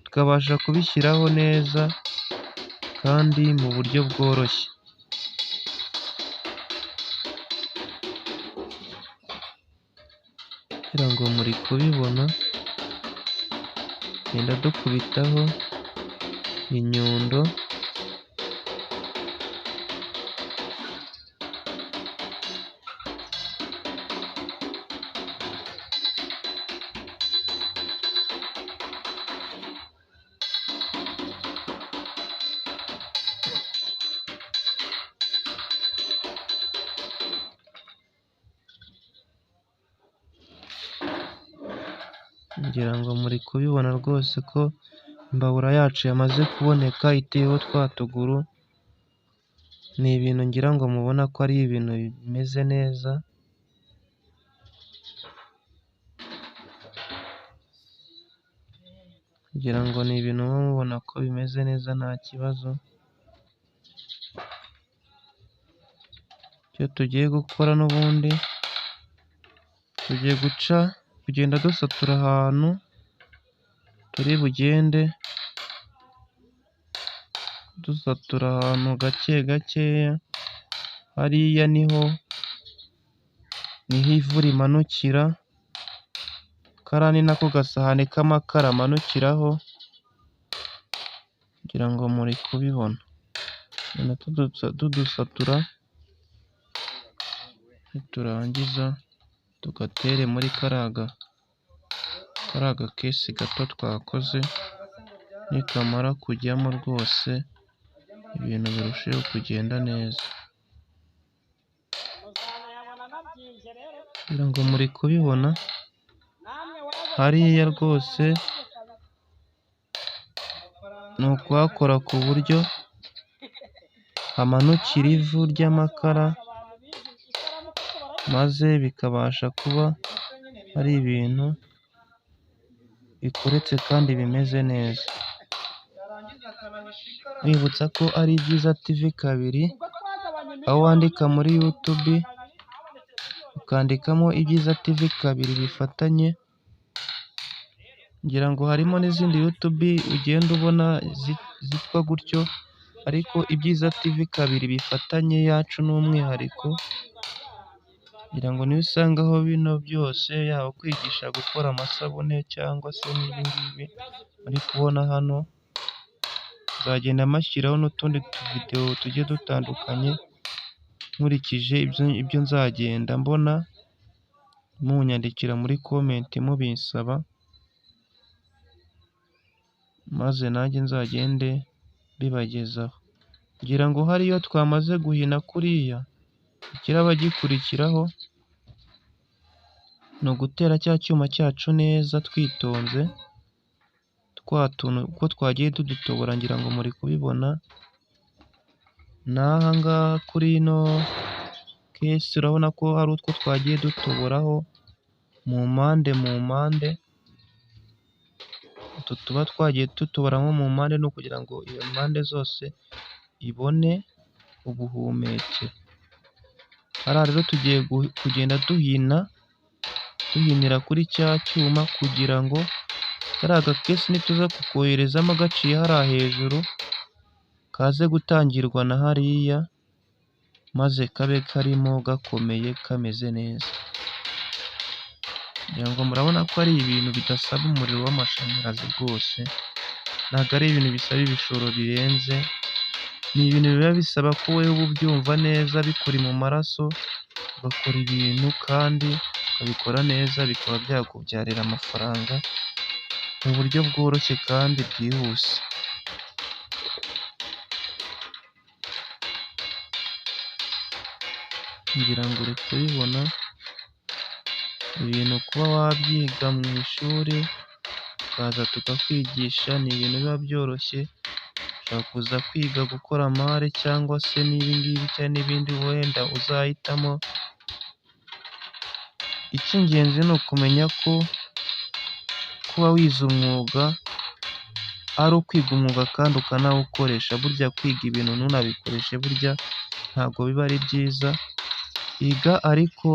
tukabasha kubishyiraho neza kandi mu buryo bworoshye. Kugira ngo muri kubibona, tugenda dukubitaho inyundo, ngira ngo muri kubibona rwose ko imbabura yacu yamaze kuboneka iteyeho twa tuguru. Ni ibintu ngira ngo mubona ko ari ibintu bimeze neza, ngira ngo ni ibintu muba mubona ko bimeze neza nta kibazo. Icyo tugiye gukora n'ubundi, tugiye kugenda dusatura ahantu turi bugende dusatura ahantu gake gakeya. Hariya niho ivu rimanukira, kariya ni nako gasahane k'amakara amanukiraho, ngira ngo muri kubibona. Tudusatura, niturangiza tugatere muri kariya gakesi gato twakoze, nikamara kujyamo rwose ibintu birusheho kugenda neza. Ngira ngo muri kubibona hariya rwose ni ukuhakora ku buryo hamanukira ivu ry'amakara, maze bikabasha kuba ari ibintu bikoretse kandi bimeze neza. Nkwibutsa ko ari Ibyiza TV kabiri, aho wandika muri YouTube ukandikamo Ibyiza TV kabiri bifatanye. Ngira ngo harimo n'izindi YouTube ugenda ubona zitwa gutyo, ariko Ibyiza TV kabiri bifatanye yacu ni umwihariko. Ngira ngo niyo usangaho bino byose, yaba kwigisha gukora amasabune cyangwa se n'ibi ngibi muri kubona hano. Nzagenda mashyiraho n'utundi tuvidewo tugiye dutandukanye nkurikije ibyo nzagenda mbona, munyandikira muri komenti mubinsaba, maze nanjye nzagende bibagezaho. Ngira ngo hariyo twamaze guhina kuriya, ikiraba gikurikiraho ni ugutera cya cyuma cyacu neza twitonze, twa tuntu uko twagiye tudutobora ngira ngo muri kubibona. N'aha ngaha kuri ino kesi urabona ko hari utwo twagiye dutoboraho mu mpande, utu tuba twagiye tutubaramo mu mpande, ni ukugira ngo iyo mpande zose ibone ubuhumekero. Hariya rero tugiye kugenda duhinira kuri cya cyuma, kugira ngo kariya gakesi nituza kukoherezamo gaciye hariya hejuru, kaze gutangirwa na hariya, maze kabe karimo gakomeye kameze neza. Kugira ngo murabona ko ari ibintu bidasaba umuriro w'amashanyarazi rwose, ntabwo ari ibintu bisaba ibishoro birenze, ni ibintu biba bisaba ko wowe uba ubyumva neza, bikuri mu maraso, ugakora ibintu kandi ukabikora neza, bikaba byakubyarira amafaranga mu buryo bworoshye kandi bwihuse. Ngira ngo uri kubibona, ibintu kuba wabyiga mu ishuri ukaza tukakwigisha, ni ibintu biba byoroshye. Ushobora kuza kwiga gukora mare cyangwa se n'ibingibi cyangwa n'ibindi wenda uzahitamo. Icy'ingenzi ni ukumenya ko kuba wize umwuga ari ukwiga umwuga kandi ukanawukoresha. Burya kwiga ibintu ntunabikoreshe burya ntabwo biba ari byiza. Iga ariko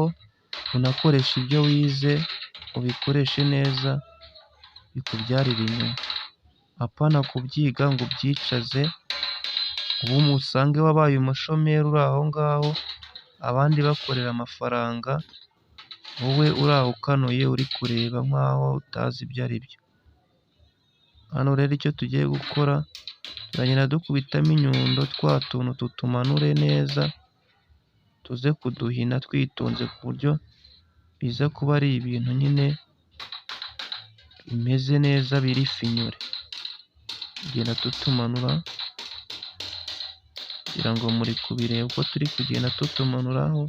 unakoresha ibyo wize, ubikoreshe neza, bikubyarire inyungu. Apana kubyiga ngo ubyicaze, ubu usange wabaye umushomeri uri aho ngaho, abandi bakorera amafaranga, wowe uri aho ukanuye uri kureba nk'aho utazi ibyo ari byo. Hano rero icyo tugiye gukora, turagenda dukubitamo inyundo, twa tuntu tutumanure neza, tuze kuduhina twitonze ku buryo biza kuba ari ibintu nyine bimeze neza, biri finyure. Tugenda tutumanura kugira ngo muri kubireba uko turi kugenda tutumanuraho,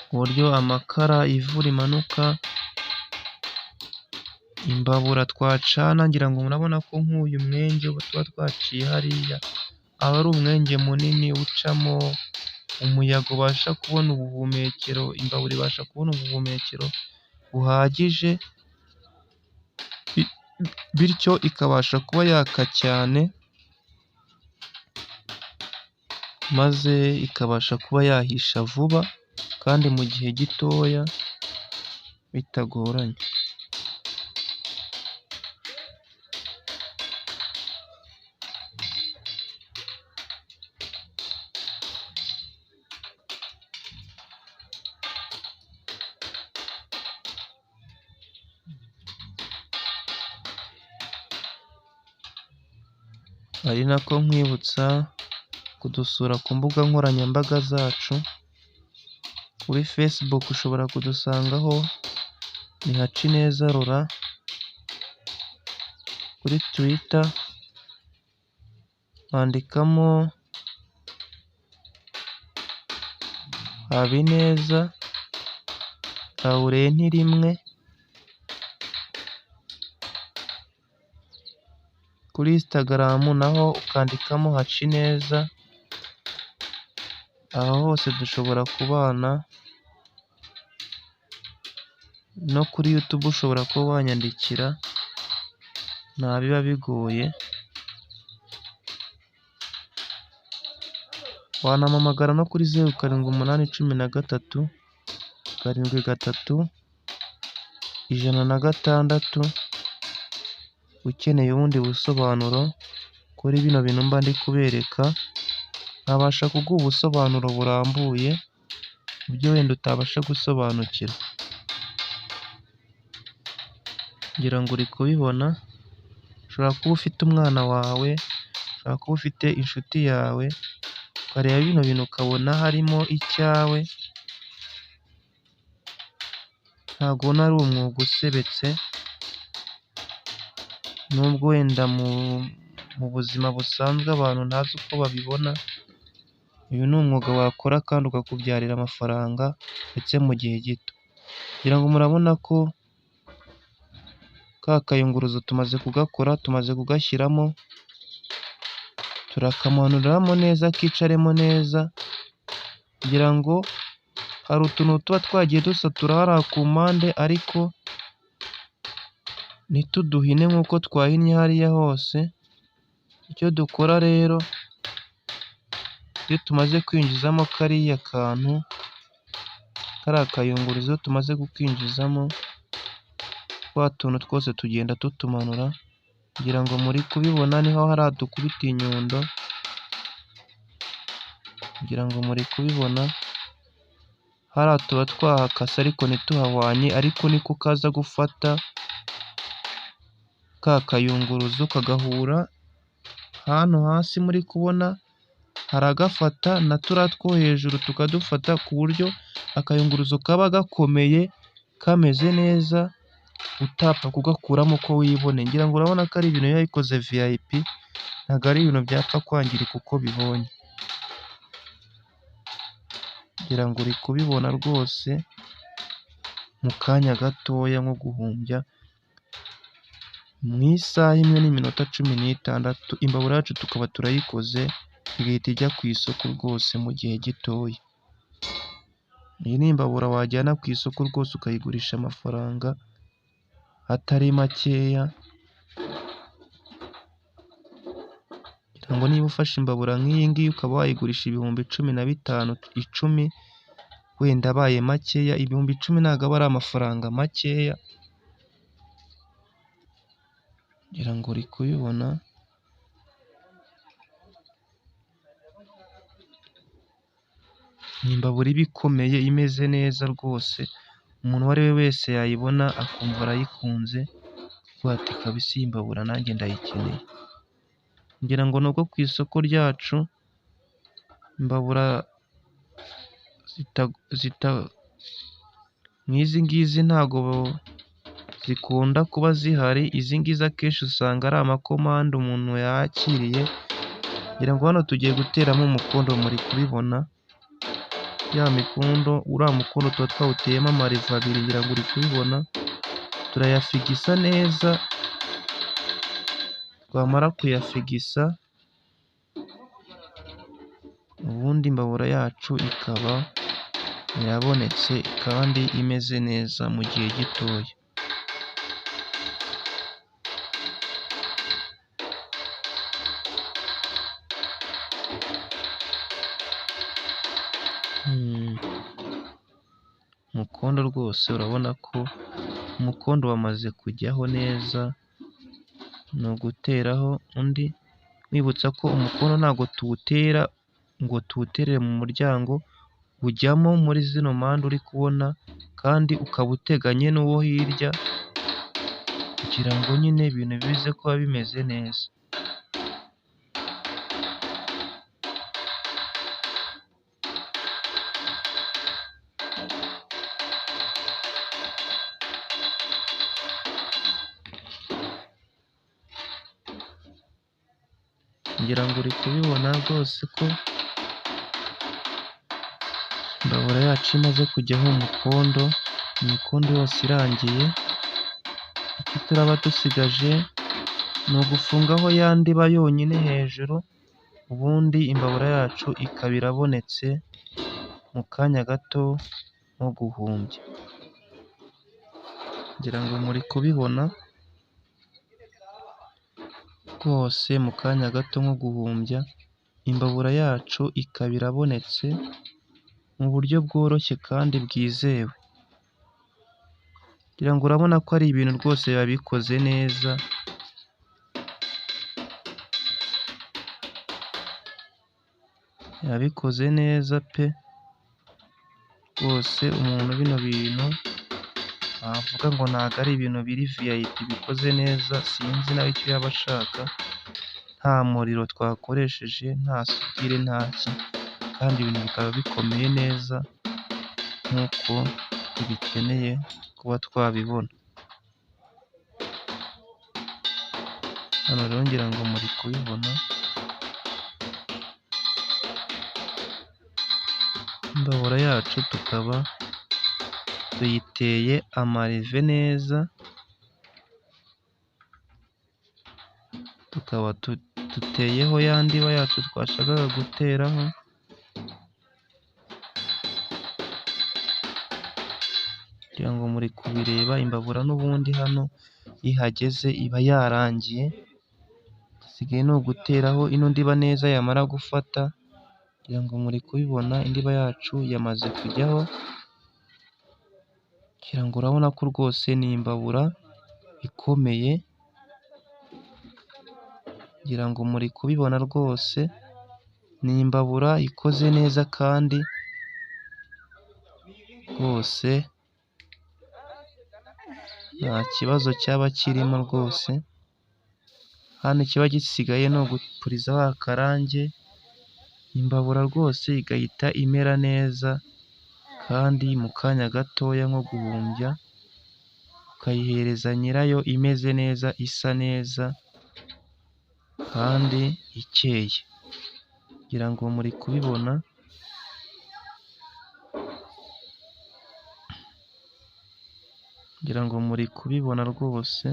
ku buryo amakara, ivu rimanuka, imbabura twacana. Ngira ngo murabona ko nk'uyu mwenge tuba twaciye hariya, aba ari umwenge munini ucamo umuyaga, ubasha kubona ubuhumekero, imbabura ibasha kubona ubuhumekero buhagije, bityo ikabasha kuba yaka cyane, maze ikabasha kuba yahisha vuba kandi mu gihe gitoya bitagoranye. Ari nako nkwibutsa kudusura ku mbuga nkoranyambaga zacu. Kuri Facebook ushobora kudusangaho ni Hacineza Laurent, kuri Twitter wandikamo Habineza Laurent rimwe, kuri Instagram naho ukandikamo Hacineza. Aho hose dushobora kubana, no kuri YouTube ushobora kuba wanyandikira, nta biba bigoye. Wanampamagara no kuri 078373 ukeneye ubundi busobanuro kuri bino bintu mba ndi kubereka, nkabasha kuguha ubusobanuro burambuye ibyo wenda utabasha gusobanukirwa. Ngira ngo uri kubibona, ushobora kuba ufite umwana wawe, ushobora kuba ufite inshuti yawe, ukareba bino bintu ukabona harimo icyawe, ntabwo ubona ari umwuga usebetse, nubwo wenda mu buzima busanzwe abantu ntazi uko babibona. Uyu ni umwuga wakora kandi ukakubyarira amafaranga ndetse mu gihe gito. Ngira ngo murabona ko ka kayunguruzo tumaze kugakora, tumaze kugashyiramo, turakamanuramo neza kicaremo neza. Kugira ngo hari utuntu tuba twagiye dusatura hariya ku mpande, ariko ntituduhine nk'uko twahinnye hariya hose. Icyo dukora rero, iyo tumaze kwinjizamo kariya kantu, kariya kayunguruzo tumaze kukinjizamo, twa tuntu twose tugenda tutumanura, kugira ngo muri kubibona niho hariya dukubita inyundo, kugira ngo muri kubibona hariya tuba twahakase ariko ntituhahwanye, ariko niko kaza gufata ka kayunguruzo kagahura hano hasi muri kubona, haragafata na turiya two hejuru tukadufata, ku buryo akayunguruzo kaba gakomeye kameze neza, utapfa kugakuramo uko wiboneye. Ngira ngo urabona ko ari ibintu biba bikoze VIP, ntabwo ari ibintu byapfa kwangirika uko bibonye. Ngira ngo uri kubibona rwose mu kanya gatoya nko guhumbya, mu isaha imwe n'iminota 16 imbabura yacu tukaba turayikoze, igahita ijya ku isoko rwose mu gihe gitoya. Iyi ni imbabura wajyana ku isoko rwose ukayigurisha amafaranga atari makeya. Ngira ngo niba ufashe imbabura nk'iyi ngiyi ukaba wayigurisha ibihumbi 15, 10, wenda abaye makeya, ibihumbi 10 ntabwo aba ari amafaranga makeya. Ngira ngo uri kubibona, ni imbabura iba ikomeye imeze neza rwose, umuntu uwo ari we wese yayibona akumva arayikunze, avuga ati kabisa iyi mbabura nanjye ndayikeneye. Ngira ngo nubwo ku isoko ryacu imbabura nk'izi ngizi ntabwo zikunda kuba zihari, izi ngizi akenshi usanga ari amakomande umuntu yakiriye. Ngira ngo hano tugiye guteramo umukondo, muri kubibona ya mikondo, uriya mukondo tuba twawuteyemo amarivo abiri, ngira ngo uri kubibona. Turayafigisa neza, twamara kuyafigisa ubundi imbabura yacu ikaba irabonetse kandi imeze neza mu gihe gitoya. Umukondo rwose urabona ko umukondo wamaze kujyaho neza, ni uguteraho undi, mwibutsa ko umukondo ntabwo tuwutera ngo tuwuterere mu muryango, ujyamo muri zino mpande uri kubona, kandi ukaba uteganye n'uwo hirya, kugira ngo nyine ibintu bize kuba bimeze neza. Ngira ngo uri kubibona rwose ko imbabura yacu imaze kujyaho umukondo, imikondo yose irangiye. Icyo turaba dusigaje ni ugufungaho ya ndiba yonyine hejuru, ubundi imbabura yacu ikaba irabonetse mu kanya gato nko guhumbya. Ngira ngo muri kubibona rwose mu kanya gato nko guhumbya, imbabura yacu ikaba irabonetse mu buryo bworoshye kandi bwizewe. Ngira ngo urabona ko ari ibintu rwose biba bikoze neza, biba bikoze neza pe, rwose umuntu bino bintu navuga ngo ntabwo ari ibintu biri VIP, bikoze neza, sinzi nawe icyo yaba ashaka. Nta muriro twakoresheje, nta sudire, ntaki, kandi ibintu bikaba bikomeye neza nk'uko tubikeneye kuba twabibona. Hano rero ngira ngo muri kubibona, imbabura yacu tukaba tuyiteye amarive neza, tukaba duteyeho ya ndiba yacu twashakaga guteraho. kugira ngo muri kubireba, imbabura n'ubundi hano ihageze iba yarangiye, hasigaye ni uguteraho ino ndiba neza yamara gufata, kugira ngo muri kubibona indiba yacu yamaze kujyaho, kugira ngo urabona ko rwose ni imbabura ikomeye, kugira ngo muri kubibona rwose ni imbabura ikoze neza kandi rwose nta kibazo cyaba kirimo rwose, hano ikiba gisigaye ni ugupurizaho akarange, imbabura rwose igahita imera neza kandi mu kanya gatoya nko guhumbya, ukayihereza nyirayo imeze neza, isa neza kandi ikeye, kugira ngo muri kubibona, kugira ngo muri kubibona rwose,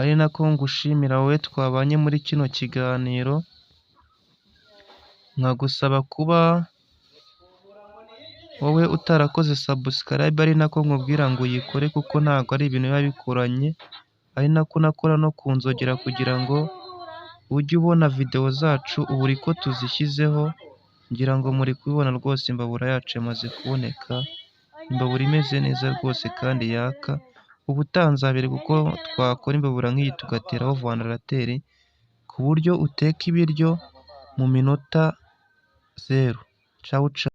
ari nako ngushimira wowe twabanye muri kino kiganiro, nkagusaba kuba wowe utarakoze subscribe, ari nako nkubwira ngo uyikore kuko ntabwo ari ibintu biba bikoranye, ari nako nakora no ku nzogera kugira ngo ujye ubona video zacu buri ko tuzishyizeho, ngira ngo muri kubibona rwose imbabura yacu yamaze kuboneka, imbabura imeze neza rwose kandi yaka, ubutaha nzabereka uko twakora imbabura nk'iyi tugateraho vandarateri, ku buryo uteka ibiryo mu minota 0. Ciao ciao.